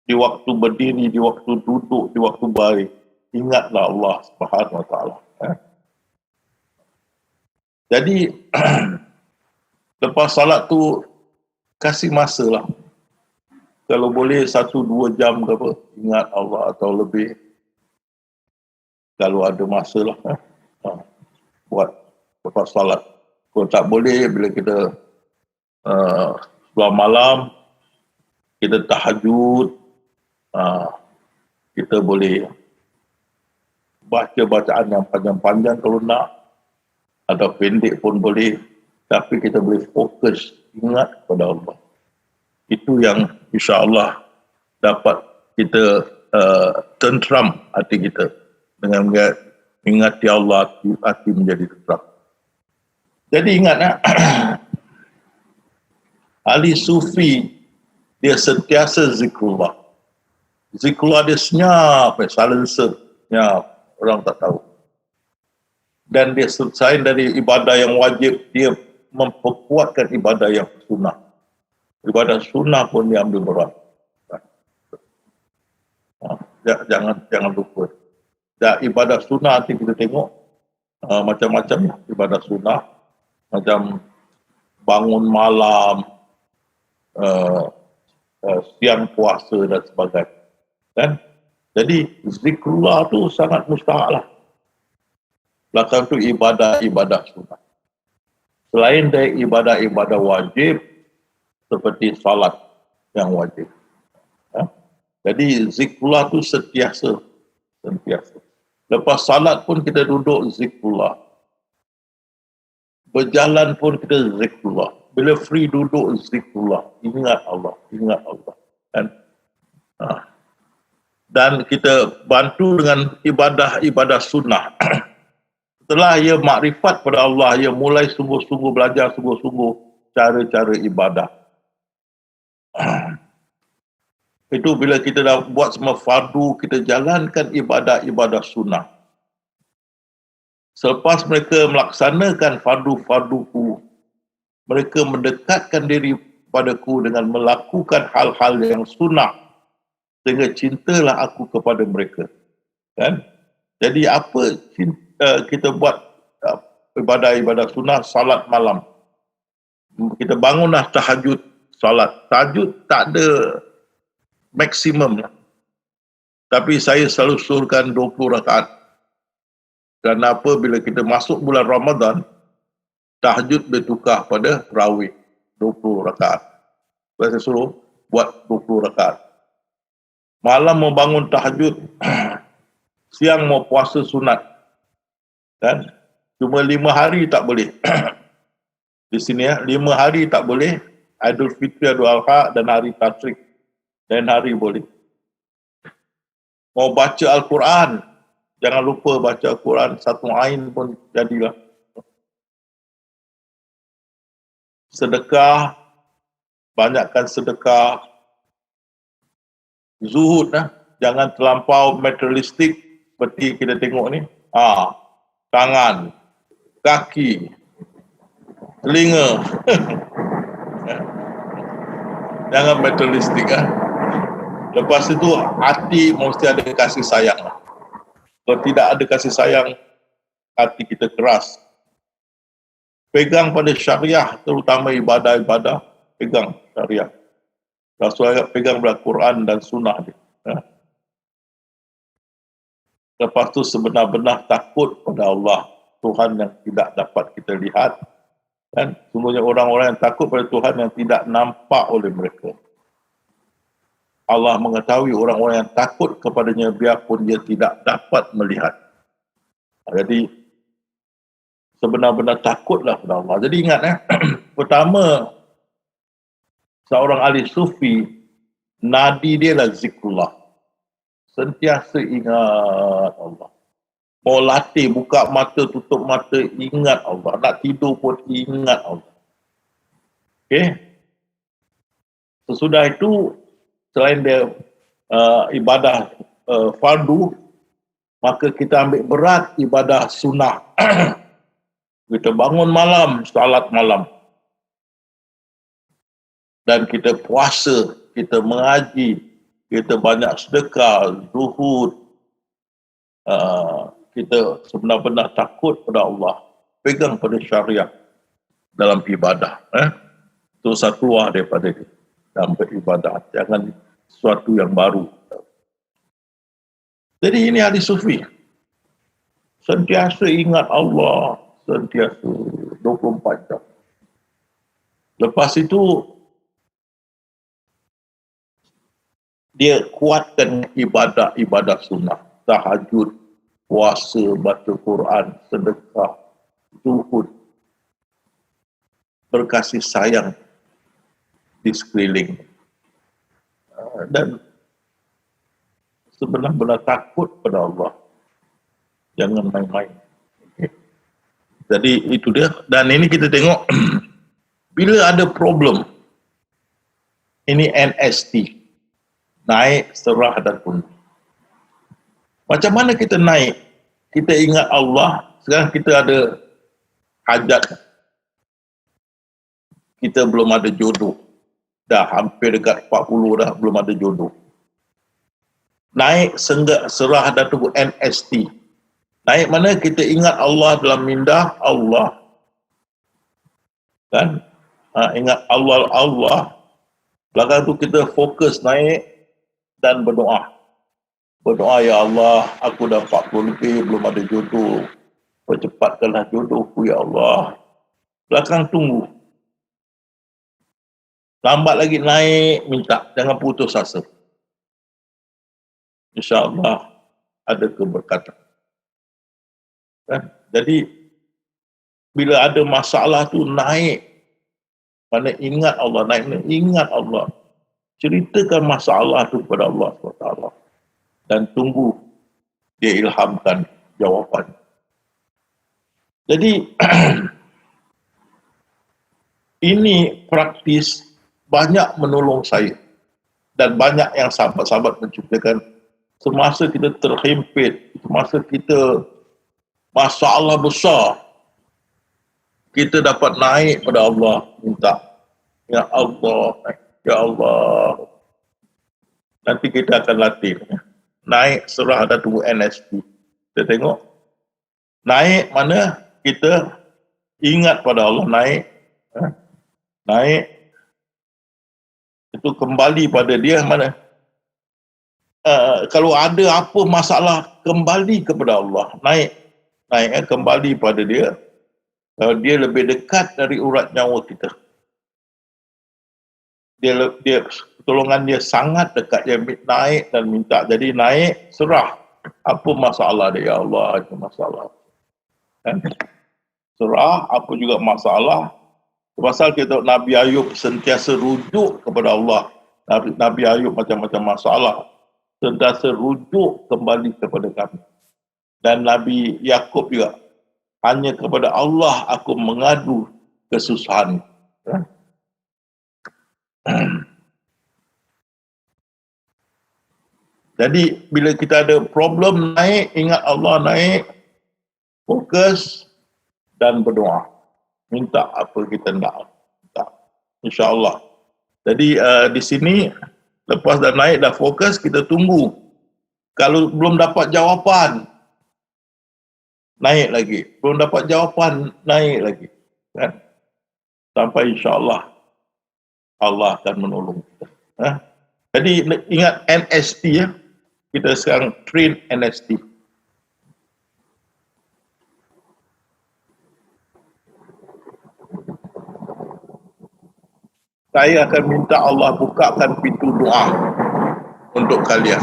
di waktu berdiri, di waktu duduk, di waktu baring, ingatlah Allah Subhanahu Wa Taala. Jadi lepas salat tu kasih masa lah. Kalau boleh 1-2 jam ke apa, ingat Allah atau lebih. Kalau ada masa lah, buat lepas salat. Kalau tak boleh, bila kita setelah malam, kita tahajud, kita boleh baca bacaan yang panjang-panjang kalau nak, atau pendek pun boleh, tapi kita boleh fokus ingat kepada Allah. Itu yang insya-Allah dapat kita tentram hati kita dengan mengingati Allah, hati menjadi tentram. Jadi ingat, ahli sufi dia sentiasa zikrullah. Zikrullah dia senyap, silencer, senyap, orang tak tahu. Dan dia selain dari ibadah yang wajib, dia memperkuatkan ibadah yang sunnah. Ibadah sunnah pun dia ambil berat. Jangan lupa. Ibadah sunnah nanti kita tengok macam-macam ibadah sunnah, macam bangun malam, siang puasa dan sebagainya. Kan? Jadi zikrullah tu sangat mustahak lah. Belakang tu ibadah-ibadah sunat. Selain dari ibadah-ibadah wajib seperti salat yang wajib. Ha? Jadi zikrullah tu sentiasa. Lepas salat pun kita duduk zikrullah. Berjalan pun kita zikrullah. Bila free duduk zikrullah. Ingat Allah. Kan? Ha. Dan kita bantu dengan ibadah-ibadah sunnah. Setelah ia makrifat pada Allah, ia mulai sungguh-sungguh belajar sungguh-sungguh cara-cara ibadah. Itu bila kita dah buat semua fardu, kita jalankan ibadah-ibadah sunnah. Selepas mereka melaksanakan fardu-farduku, mereka mendekatkan diri padaku dengan melakukan hal-hal yang sunnah. Sehingga cintalah aku kepada mereka. Kan? Jadi apa kita buat ibadah-ibadah sunnah, salat malam. Kita bangunlah tahajud, salat. Tahajud tak ada maksimum lah. Tapi saya selalu suruhkan 20 rakaat. Kenapa? Bila kita masuk bulan Ramadan, tahajud bertukar pada tarawih 20 rakaat. Saya suruh buat 20 rakaat. Malam mau bangun tahajud, siang mau puasa sunat. Kan? Cuma 5 hari tak boleh. Di sini 5 hari tak boleh. Aidul Fitri, Aidul Adha dan hari Tasyrik. Dan hari boleh. Mau baca Al-Quran, jangan lupa baca Al-Quran. Satu ain pun jadilah. Sedekah, banyakkan sedekah. Zuhud lah. Jangan terlampau materialistik seperti kita tengok ni. Tangan, kaki, telinga. Jangan materialistik lah. Lepas itu hati mesti ada kasih sayang. Kalau tidak ada kasih sayang, hati kita keras. Pegang pada syariah, terutama ibadah-ibadah, pegang syariah. Rasulullah pegang pada Quran dan sunnah dia. Lepas tu sebenar-benar takut pada Allah, Tuhan yang tidak dapat kita lihat. Kan? Semuanya orang-orang yang takut pada Tuhan yang tidak nampak oleh mereka. Allah mengetahui orang-orang yang takut kepadanya biarpun dia tidak dapat melihat. Jadi sebenar-benar takutlah pada Allah. Jadi ingat pertama, seorang ahli sufi, nadi dia lah zikrullah. Sentiasa ingat Allah. Mau latih, buka mata, tutup mata, ingat Allah. Nak tidur pun ingat Allah. Okey? Sesudah itu, selain dia ibadah fardu, maka kita ambil berat ibadah sunnah. Kita bangun malam, salat malam. Dan kita puasa, kita mengaji, kita banyak sedekah, zuhud. Kita sebenar-benar takut pada Allah. Pegang pada syariah dalam ibadah. Itu usah keluar daripada dia dalam beribadah. Jangan sesuatu yang baru. Jadi ini ahli sufi. Sentiasa ingat Allah. Sentiasa 24 jam. Lepas itu, dia kuatkan ibadah-ibadah sunnah. Tahajud, puasa, baca Quran, sedekah, zuhud. Berkasih sayang di sekeliling. Dan sebenar-benar takut pada Allah. Jangan main-main. Okay. Jadi itu dia. Dan ini kita tengok, bila ada problem, ini NST. Naik, serah dan pun. Macam mana kita naik? Kita ingat Allah, sekarang kita ada hajat. Kita belum ada jodoh. Dah hampir dekat 40 dah, belum ada jodoh. Naik, serah dan tunggu NST. Naik mana kita ingat Allah dalam minda Allah. Kan? Ingat Allah. Belakang tu kita fokus naik dan berdoa. Berdoa, ya Allah, aku dah 40 lebih belum ada jodoh. Percepatkanlah jodohku, ya Allah. Belakang tunggu. Lambat lagi naik, minta. Jangan putus asa. InsyaAllah ada keberkatan. Kan? Jadi, bila ada masalah tu naik. Mana ingat Allah, naik, ingat Allah. Ceritakan masalah tu kepada Allah SWT. Dan tunggu dia ilhamkan jawapan. Jadi, ini praktis banyak menolong saya. Dan banyak yang sahabat-sahabat menceritakan semasa kita terhimpit, semasa kita masalah besar, kita dapat naik pada Allah, minta, ya Allah, ya Allah. Nanti kita akan latih. Naik serah dan tunggu NSP. Kita tengok. Naik mana kita ingat pada Allah, naik. Naik. Itu kembali pada dia mana. Kalau ada apa masalah, kembali kepada Allah. Naik. Naik kembali pada dia. Dia lebih dekat dari urat nyawa kita. Dia pertolongan dia sangat dekat. Dia naik dan minta. Jadi naik, serah. Apa masalah dia, ya Allah, itu masalah. Kan? Serah, apa juga masalah. Pasal kita Nabi Ayub sentiasa rujuk kepada Allah. Nabi Ayub macam-macam masalah. Sentiasa rujuk kembali kepada kami. Dan Nabi Yakub juga. Hanya kepada Allah aku mengadu kesusahan. Jadi bila kita ada problem, naik, ingat Allah, naik, fokus dan berdoa. Minta apa kita nak. InsyaAllah. Jadi di sini, lepas dah naik, dah fokus, kita tunggu. Kalau belum dapat jawapan, naik lagi. Belum dapat jawapan, naik lagi. Kan? Sampai insyaAllah, Allah akan menolong kita. Jadi ingat NST ya. Kita sekarang train NST. Saya akan minta Allah bukakan pintu doa untuk kalian.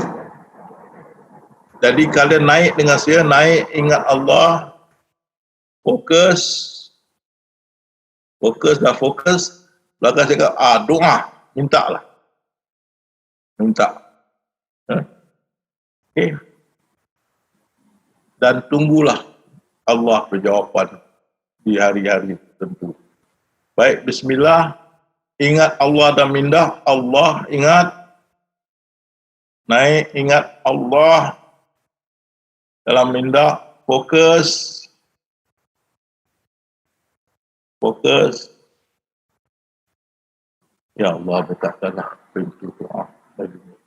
Jadi kalian naik dengan saya, naik ingat Allah, fokus, dah fokus, belakang saya kata, doa, mintalah. Minta. Okay. Dan tunggulah Allah berjawapan di hari-hari tertentu. Baik, bismillah. Ingat Allah dan minda, Allah ingat. Naik, ingat Allah. Dalam minda, fokus. Fokus. Ya Allah, dekatkanlah pintu doa.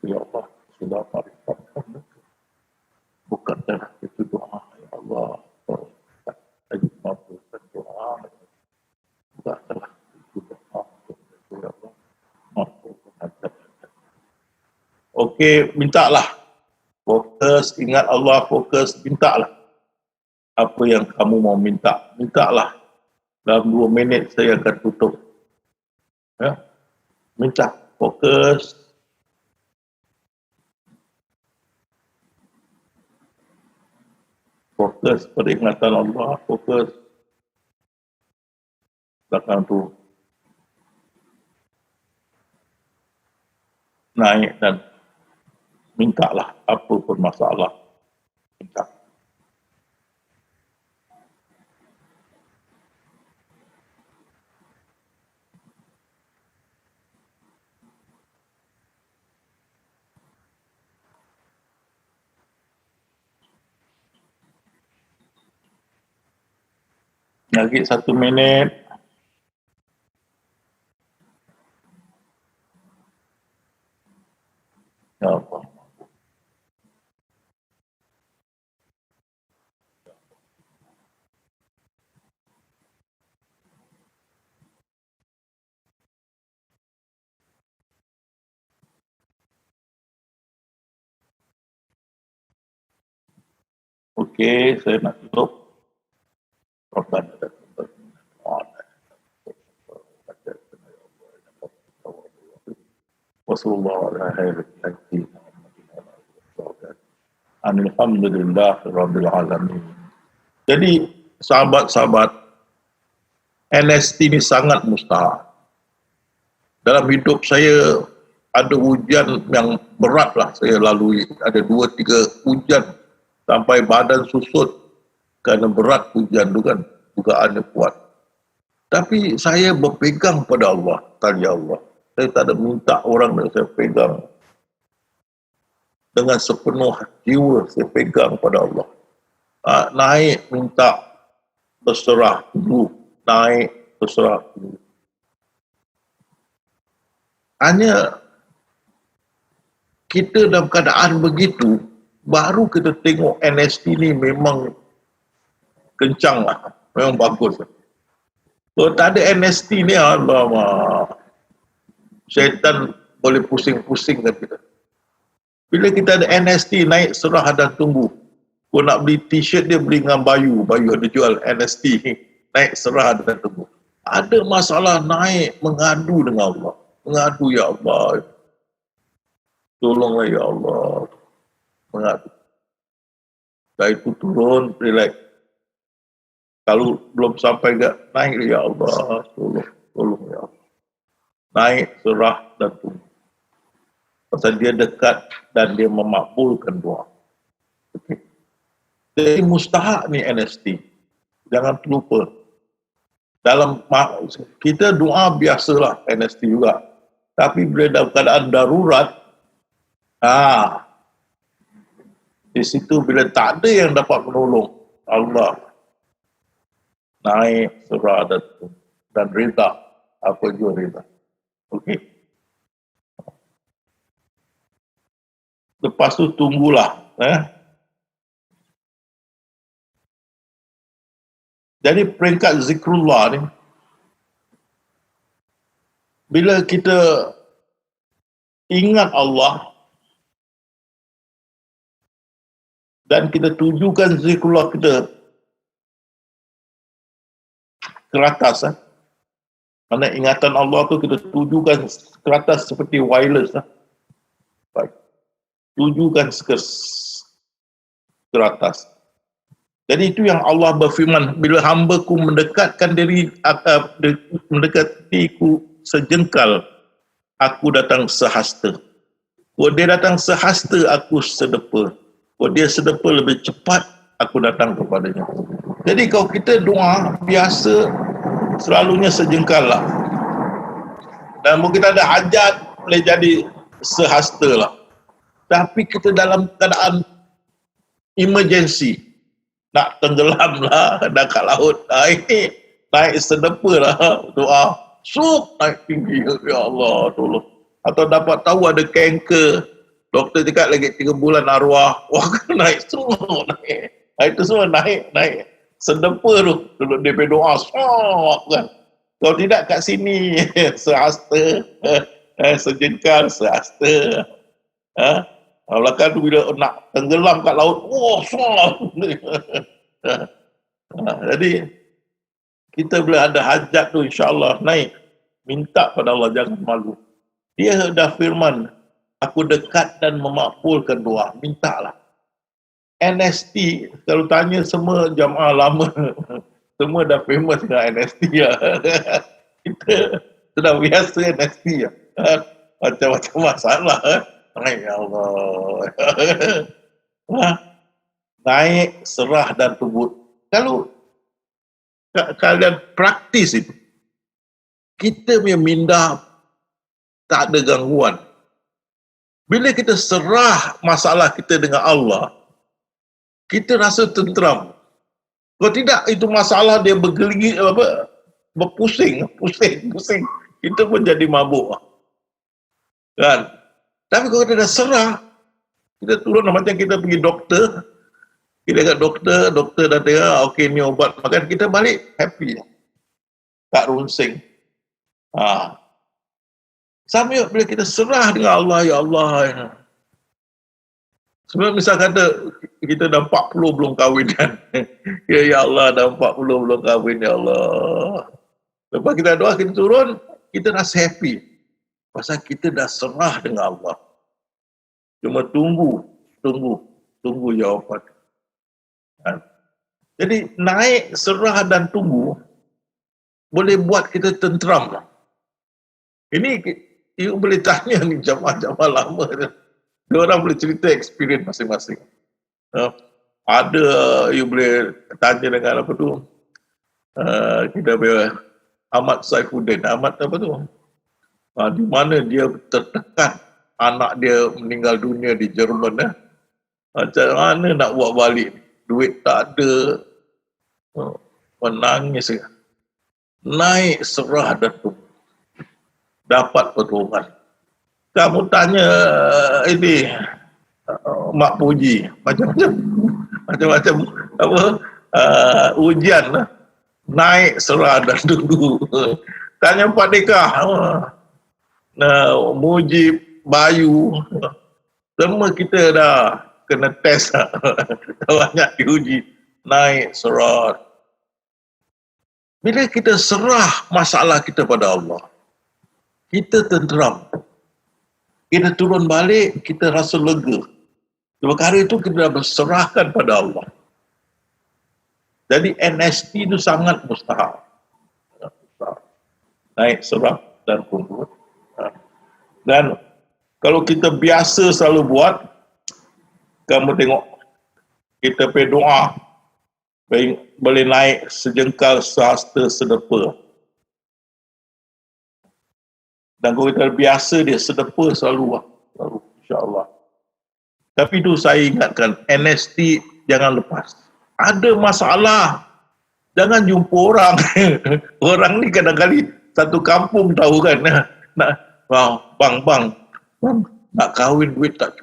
Ya Allah, sudah marikan. Bukanlah pintu doa. Ya Allah. Lagi mampukan doa. Bukanlah pintu doa. Ya Allah. Mampukan. Okey, mintalah. Fokus, ingat Allah, fokus, mintalah. Apa yang kamu mau minta, mintalah. Dalam 2 minit saya akan tutup. Ya? Minta, fokus. Fokus pada ingatan Allah, fokus. Belakang tu naik dan mintalah apa pun masalah. Minta. Lagi 1 minit. Ya Allah. Okey, saya nak tutup. Alhamdulillah Rabbil Alamin. Jadi sahabat-sahabat, NST ni sangat mustahil. Dalam hidup saya ada ujian yang berat lah saya lalui. Ada 2-3 ujian sampai badan susut kerana berat ujian tu kan. Dugaannya kuat. Tapi saya berpegang pada Allah. Tali Allah. Saya tak ada minta orang dan saya pegang. Dengan sepenuh jiwa saya pegang pada Allah. Naik minta berserah dulu. Naik berserah dulu. Hanya kita dalam keadaan begitu, baru kita tengok NST ni memang kencang lah. Memang bagus. Kalau tak ada NST ni, alamak, syaitan boleh pusing-pusingkan kita. Bila kita ada NST, naik serah dan tunggu. Kau nak beli t-shirt dia, beli dengan Bayu. Bayu ada jual NST. Naik serah dan tunggu. Ada masalah, naik mengadu dengan Allah. Mengadu, ya Allah. Tolonglah ya Allah. Mengadu. Dah itu turun, relax. Kalau belum sampai ke naik, ya Allah. Tolong ya Allah. Naik, serah dan tunggu. Pasal dia dekat dan dia memakbulkan doa. Okay. Jadi mustahak ni NST. Jangan terlupa. Dalam kita doa biasalah NST juga. Tapi bila dalam keadaan darurat, di situ bila tak ada yang dapat menolong, Allah naik serah dan rida. Apa juga rida. Okey. Lepas tu tunggulah. Jadi peringkat zikrullah ni, bila kita ingat Allah dan kita tujukan zikrullah kita ke atas, mana ingatan Allah tu kita tujukan ke atas seperti wireless. Baik. Tujukan ke atas. Jadi itu yang Allah berfirman, bila hamba-Ku mendekatkan diri, mendekatiku sejengkal, aku datang sehasta. Kalau dia datang sehasta, aku sedepa. Kalau dia sedepa lebih cepat, aku datang kepadanya. Jadi kalau kita doa, biasa selalunya sejengkal lah. Dan mungkin kita ada hajat, boleh jadi sehasta lah. Tapi kita dalam keadaan emergency, nak tenggelam lah, dah kat laut, naik sedepa lah, doa, naik tinggi, ya Allah, tolong. Atau dapat tahu ada kanker, doktor cakap lagi 3 bulan arwah, naik semua, naik. Itu semua naik, sedepa tu, duduk dia doa, kan. Kalau tidak kat sini, sehasta, sejengkal, sehasta. Belakang tu bila nak tenggelam kat laut, jadi kita bila ada hajat tu insya-Allah naik, minta pada Allah, jangan malu. Dia dah firman, aku dekat dan memakbulkan doa, mintalah. NST, kalau tanya semua jamaah lama, semua dah famous dengan NST lah. Kita sudah biasa NST lah. Macam-macam masalah. Ya Allah. Naik, serah dan tubut. Kalau kalian praktis itu, kita punya minda tak ada gangguan. Bila kita serah masalah kita dengan Allah, kita rasa tenteram. Kalau tidak, itu masalah dia bergeligit, berpusing. Kita pun jadi mabuk. Kan? Tapi kalau kita dah serah, kita turun macam kita pergi doktor, kita kat doktor dah tengok, okey ni ubat makan, kita balik happy. Tak runsing. Sama bila kita serah dengan Allah, ya Allah. Sebab misal kata, kita dah 40 belum kahwin kan. Ya Allah, dah 40 belum kahwin, ya Allah. Lepas kita doa, kita turun, kita rasa happy. Pasal kita dah serah dengan Allah. Cuma tunggu jawapan. Kan? Jadi naik, serah dan tunggu boleh buat kita tenteram. Ini you boleh tanya ni jamaah-jamaah lama. Dia orang boleh cerita experience masing-masing. Ada you boleh tanya dengan apa tu? Kita boleh Ahmad Saifuddin. Ahmad apa tu? Di mana dia tertekan anak dia meninggal dunia di Jerman. Macam mana nak buat balik? Duit tak ada. Menangis. Naik, serah dan tunggu. Dapat pertolongan. Kamu tanya ini Mak Puji macam-macam apa ujian lah. Naik, serah dan tunggu. Tanya Pak Dekah, Mujib, Bayu, semua kita dah kena test lah. Banyak diuji. Naik, serah. Bila kita serah masalah kita pada Allah, kita tenteram. Kita turun balik, kita rasa lega. Perkara itu kita dah berserahkan pada Allah. Jadi NST itu sangat mustahil. Naik, serah dan tunggu. Dan kalau kita biasa selalu buat, kamu tengok, kita pergi doa, boleh naik sejengkal sehasta sedepa. Dan kalau kita biasa dia sedepa selalu insya-Allah. Tapi itu saya ingatkan, NST jangan lepas. Ada masalah, jangan jumpa orang. Orang ni kadang-kadang satu kampung tahu kan, bang, nak kahwin duit tak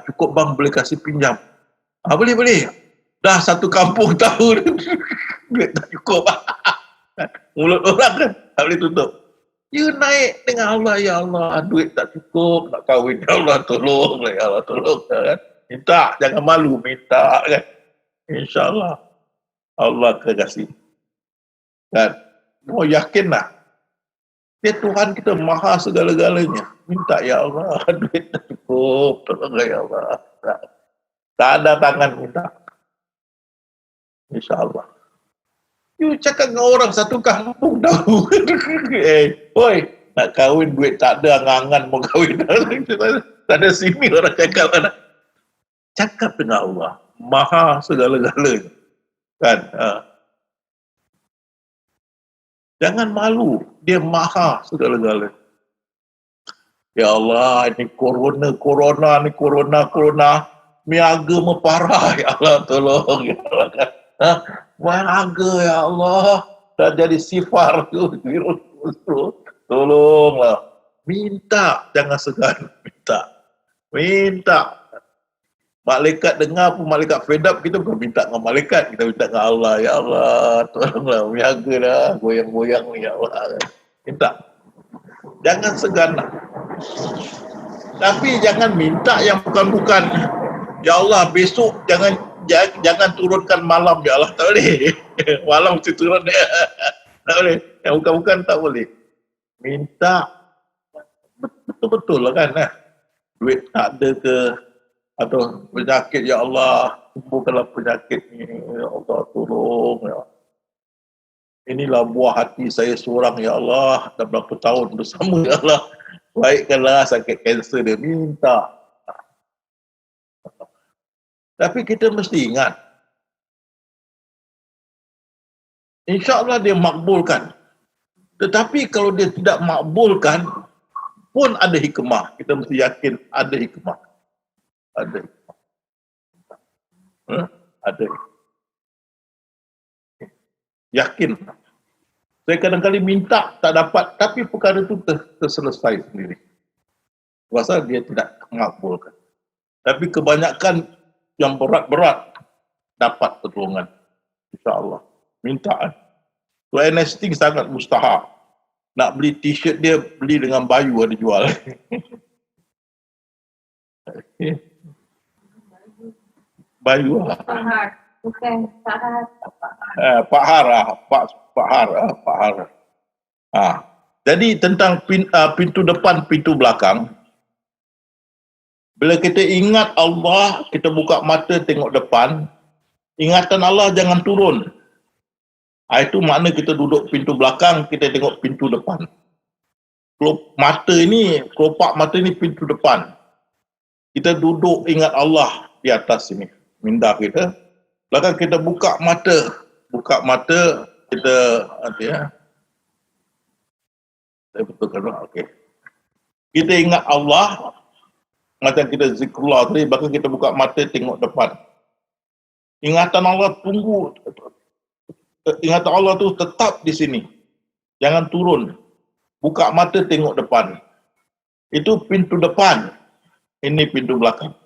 cukup bang, boleh kasih pinjam. Boleh. Dah satu kampung tahu duit tak cukup. Mulut orang kan tak boleh tutup. You naik dengan Allah, ya Allah, duit tak cukup, nak kahwin, ya Allah tolong, ya Allah tolong. Kan? Minta, jangan malu, minta kan. InsyaAllah Allah akan kasih. Kan? Yakinlah. Dia Tuhan kita maha segala-galanya. Minta, ya Allah, duit tak cukup, tolong ya Allah. Tak ada tangan minta. InsyaAllah. You cakap dengan orang satu kampung tahu. Oi, nak kahwin duit tak ada, angan-angan mau kahwin. Tak ada sini orang cakap. Cakap dengan Allah. Maha segala-galanya. Kan? Jangan malu. Dia maha segala-galanya. Ya Allah, ini corona. Miaga meparah. Ya Allah, tolong. Ya Allah. Miaga, ya Allah. Dah jadi sifar tu. Tolonglah. Minta. Jangan segan. Minta. Malaikat dengar pun malaikat fed up, kita bukan minta dengan malaikat, kita minta dengan Allah. Ya Allah, tolonglah, miaga dah, goyang-goyang ni, ya Allah. Minta. Jangan segan lah. Tapi jangan minta yang bukan-bukan. Ya Allah, besok jangan turunkan malam, ya Allah. Tak boleh. Malam mesti turun. Tak boleh. Yang bukan-bukan tak boleh. Minta. Betul-betul lah kan. Duit tak ada ke, atau penyakit, ya Allah, sembuhkanlah penyakit ni, ya Allah, tolong. Ya. Inilah buah hati saya seorang, ya Allah, dah berapa tahun bersama, ya Allah. Baikkanlah sakit kanser dia, minta. Tapi kita mesti ingat, insya-Allah dia makbulkan. Tetapi kalau dia tidak makbulkan, pun ada hikmah. Kita mesti yakin ada hikmah. Ada. Ada. Yakin. Saya kadang-kadang minta, tak dapat. Tapi perkara itu terselesai sendiri. Pasal dia tidak mengabulkan. Tapi kebanyakan yang berat-berat dapat pertolongan. InsyaAllah. Mintaan. So NST sangat mustahil. Nak beli t-shirt dia, beli dengan Bayu ada jual. Bayu lah. Fahar. Bukan Fahar. Pak Har lah. Pak Har. Jadi tentang pintu depan, pintu belakang. Bila kita ingat Allah, kita buka mata tengok depan, ingatan Allah jangan turun. Itu makna kita duduk pintu belakang, kita tengok pintu depan. Kelopak mata ini pintu depan. Kita duduk ingat Allah di atas sini, minda kita. Belakang kita buka mata kita saya betulkan okey. Kita ingat Allah, macam kita zikrullah tadi, bahkan kita buka mata tengok depan. Ingatan Allah ingatan Allah tu tetap di sini. Jangan turun. Buka mata tengok depan. Itu pintu depan. Ini pintu belakang.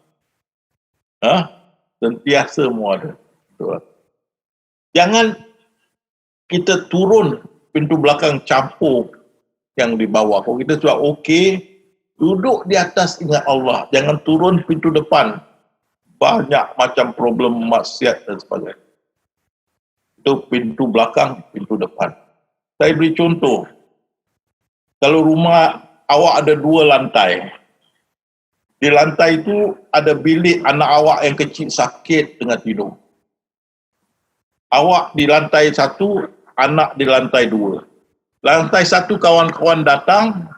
Sentiasa semua ada. Jangan kita turun pintu belakang campur yang di bawah. Kalau kita sudah okey, duduk di atas ingat Allah. Jangan turun pintu depan. Banyak macam problem maksiat dan sebagainya. Itu pintu belakang, pintu depan. Saya beri contoh. Kalau rumah awak ada 2 lantai. Di lantai itu ada bilik anak awak yang kecil sakit tengah tidur. Awak di lantai 1, anak di lantai 2. Lantai 1 kawan-kawan datang,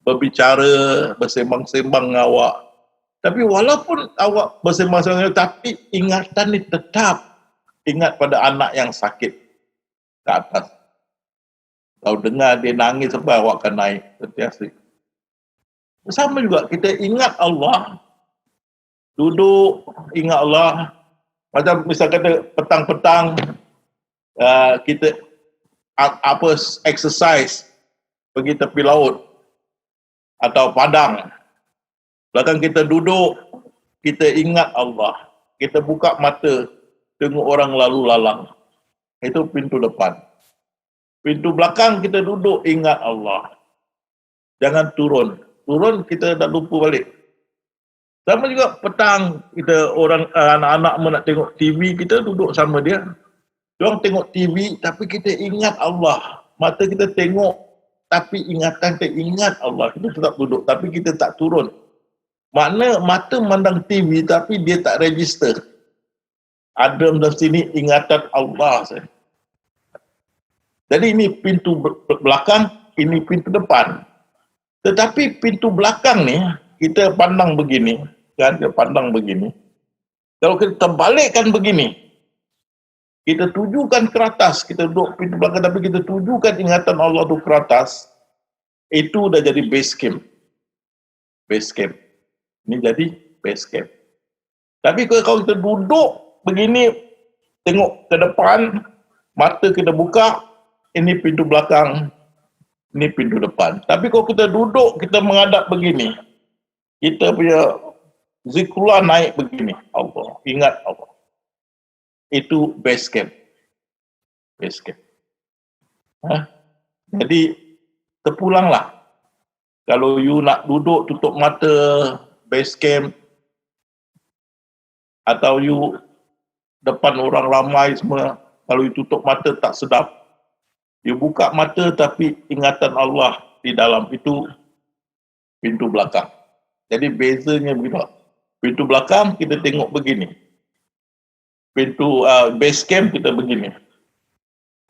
berbicara, bersembang-sembang dengan awak. Tapi walaupun awak bersembang-sembang, tapi ingatan ni tetap ingat pada anak yang sakit ke atas. Kalau dengar dia nangis sampai awak akan naik sentiasa. Sama juga kita ingat Allah, duduk ingat Allah. Macam misal kata petang-petang kita exercise pergi tepi laut atau padang. Belakang kita duduk, kita ingat Allah. Kita buka mata, tengok orang lalu lalang. Itu pintu depan. Pintu belakang kita duduk, ingat Allah. Jangan turun. Turun, kita dah lupa balik. Sama juga petang, kita anak-anak nak tengok TV, kita duduk sama dia. Diorang tengok TV, tapi kita ingat Allah. Mata kita tengok, tapi ingatan kita ingat Allah. Kita tetap duduk, tapi kita tak turun. Makna mata memandang TV, tapi dia tak register. Ada dalam sini ingatan Allah. Jadi ini pintu belakang, ini pintu depan. Tetapi pintu belakang ni, kita pandang begini. Kan, kita pandang begini. Kalau kita terbalikkan begini, kita tujukan ke atas, kita duduk pintu belakang, tapi kita tujukan ingatan Allah tu ke atas, itu dah jadi base camp. Base camp. Ini jadi base camp. Tapi kalau kita duduk begini, tengok ke depan, mata kita buka, ini pintu belakang, ini pintu depan. Tapi kalau kita duduk, kita menghadap begini, kita punya zikrullah naik begini, Allah, ingat Allah. Itu base camp. Base camp. Jadi, terpulanglah. Kalau you nak duduk, tutup mata, base camp, atau you depan orang ramai semua, kalau you tutup mata tak sedap. You buka mata tapi ingatan Allah di dalam, itu pintu belakang. Jadi bezanya begitu. Pintu belakang kita tengok begini. Pintu base camp kita begini.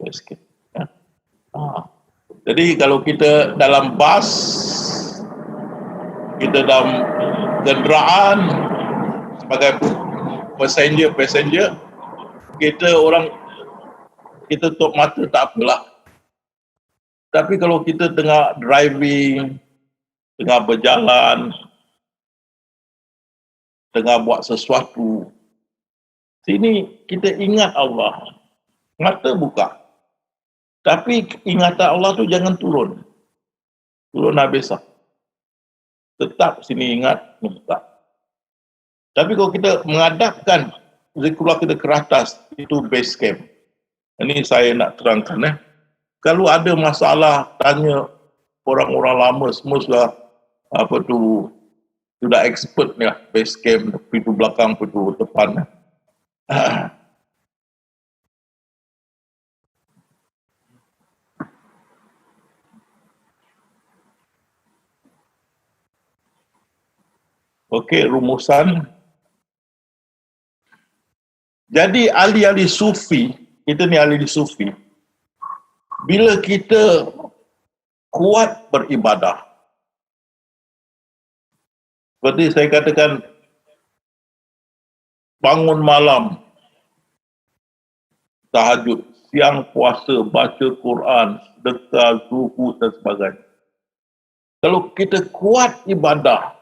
Base camp. Jadi kalau kita dalam bas, kita dalam kenderaan sebagai passenger, kita tutup mata tak apalah. Tapi kalau kita tengah driving, tengah berjalan, tengah buat sesuatu, sini kita ingat Allah, mata buka. Tapi ingatan Allah tu jangan turun. Turun habis lah. Tetap sini ingat, buka. Tapi kalau kita menghadapkan zikrullah kita ke atas, itu base camp. Ini saya nak terangkan. Kalau ada masalah, tanya orang-orang lama, semua sudah sudah expert ni lah, base camp, pintu belakang, pintu depan. Okey, rumusan. Jadi ahli-ahli sufi, kita ni ahli sufi, bila kita kuat beribadah, seperti saya katakan, bangun malam, tahajud, siang puasa, baca Quran, sedekah, zuhud dan sebagainya. Kalau kita kuat ibadah,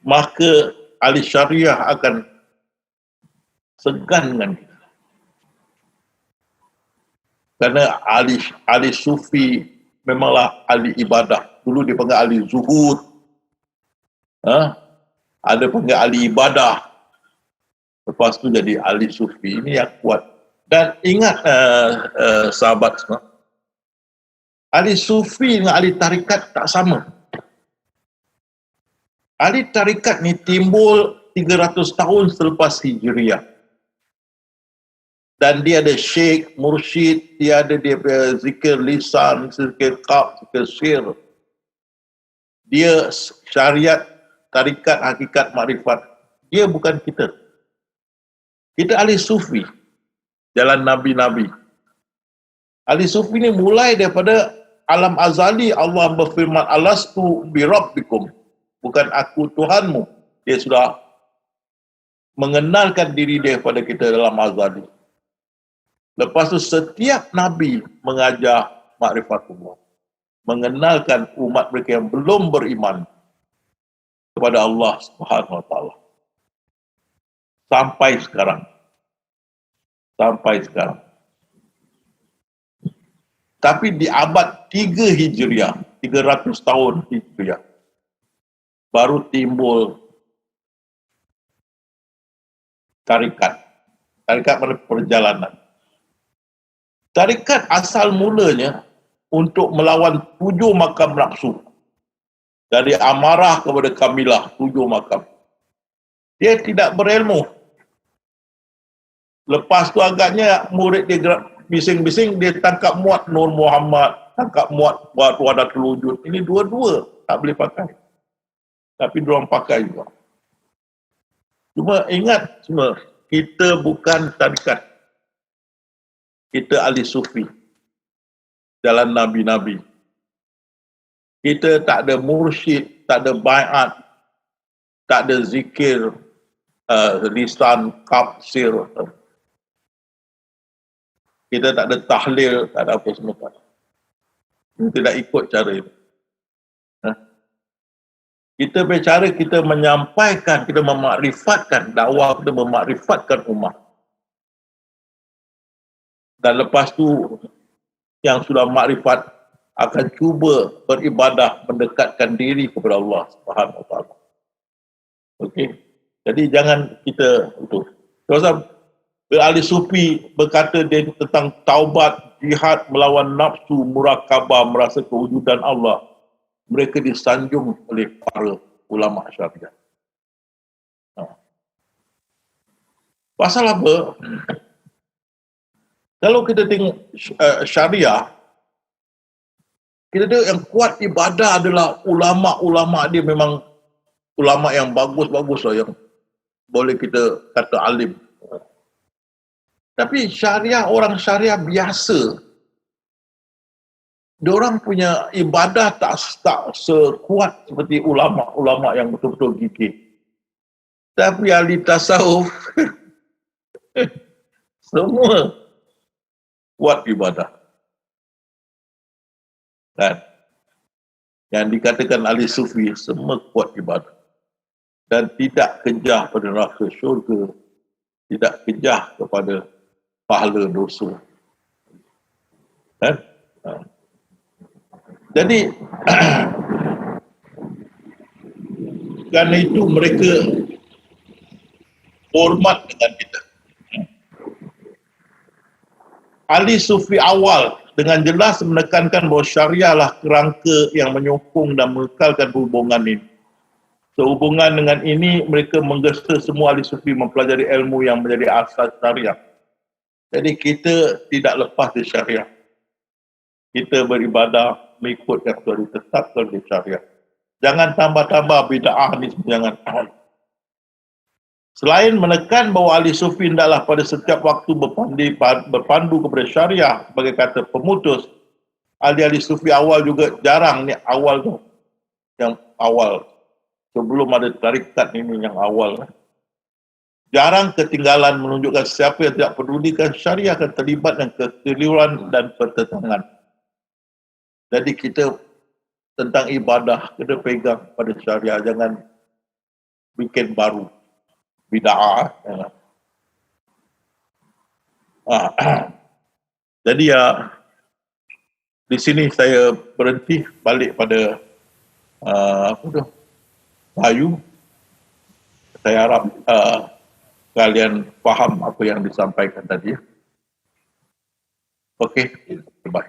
maka ahli syariah akan segan dengan kita. Kerana ahli sufi memanglah ahli ibadah. Dulu dia panggil ahli zuhud. Ada panggil ahli ibadah. Lepas tu jadi ahli sufi. Ini yang kuat. Dan ingat sahabat semua, ahli sufi dengan ahli tarikat tak sama. Ahli tarikat ni timbul 300 tahun selepas Hijriah. Dan dia ada syekh, mursyid, dia ada dia zikir lisan, zikir qalb, zikir sir. Dia syariat, tarikat, hakikat, makrifat. Dia bukan kita. Kita ahli sufi, jalan nabi-nabi. Ahli sufi ni mulai daripada alam azali. Allah berfirman, alastu bi rabbikum, bukan aku Tuhanmu. Dia sudah mengenalkan diri dia kepada kita dalam azali. Lepas tu setiap Nabi mengajar makrifatullah. Mengenalkan umat mereka yang belum beriman kepada Allah Subhanahu Wa Taala. Sampai sekarang. Sampai sekarang. Tapi di abad 3 Hijriah, 300 tahun Hijriah, baru timbul tarikat. Tarikat pada perjalanan. Tarikat asal mulanya untuk melawan 7 makam nafsu. Dari amarah kepada kamilah, 7 makam. Dia tidak berilmu. Lepas tu agaknya murid dia bising-bising, dia tangkap muat Nur Muhammad, tangkap muat Wahdatul Wujud. Ini dua-dua tak boleh pakai. Tapi diorang pakai juga. Cuma ingat semua, kita bukan tarikat. Kita ahli sufi. Jalan nabi-nabi. Kita tak ada mursyid, tak ada baiat, tak ada zikir, lisan, qalb, sir. Kita tak ada tahlil, tak ada apa semua. Kita tidak ikut cara itu. Kita bercara, kita menyampaikan, kita memakrifatkan, dakwah kita memakrifatkan umat. Dan lepas tu, yang sudah makrifat akan cuba beribadah, mendekatkan diri kepada Allah Subhanahu Wa Taala. Okey. Jadi jangan kita itu. Sebab ahli sufi berkata dia tentang taubat, jihad melawan nafsu, murakabah, merasa kewujudan Allah. Mereka disanjung oleh para ulama syariah. Pasal apa? Kalau kita tengok syariah, kita tengok yang kuat ibadah adalah ulama'-ulama' dia memang ulama' yang bagus-bagus lah, yang boleh kita kata alim. Tapi syariah, orang syariah biasa, diorang punya ibadah tak sekuat seperti ulama'-ulama' yang betul-betul gigih. Tapi ahli tasawuf, semua kuat ibadah. Kan? Yang dikatakan ahli sufi, semua kuat ibadah. Dan tidak kejah pada neraka syurga, tidak kejah kepada pahala dosa. Kan? Jadi, kerana itu mereka hormat dengan kita. Ahli sufi awal dengan jelas menekankan bahawa syariah lah kerangka yang menyokong dan mengekalkan hubungan ini. Sehubungan dengan ini, mereka menggesa semua ahli sufi mempelajari ilmu yang menjadi asas syariah. Jadi kita tidak lepas dari syariah. Kita beribadah mengikut yang sudah ditetapkan di syariah. Jangan tambah-tambah bid'ah ni semua, jangan. Selain menekan bahawa ahli sufi hendaklah pada setiap waktu berpandu kepada syariah sebagai kata pemutus, ahli-ahli sufi awal juga jarang ni awal tu. Yang awal. Sebelum ada tarikat ini yang awal. Jarang ketinggalan menunjukkan siapa yang tidak pedulikan syariah akan terlibat dengan kekeliruan dan pertentangan. Jadi kita tentang ibadah, kena pegang pada syariah. Jangan bikin baru. Bid'ah. Jadi di sini saya berhenti balik pada Bayu. Saya harap kalian faham apa yang disampaikan tadi. Okey, bye.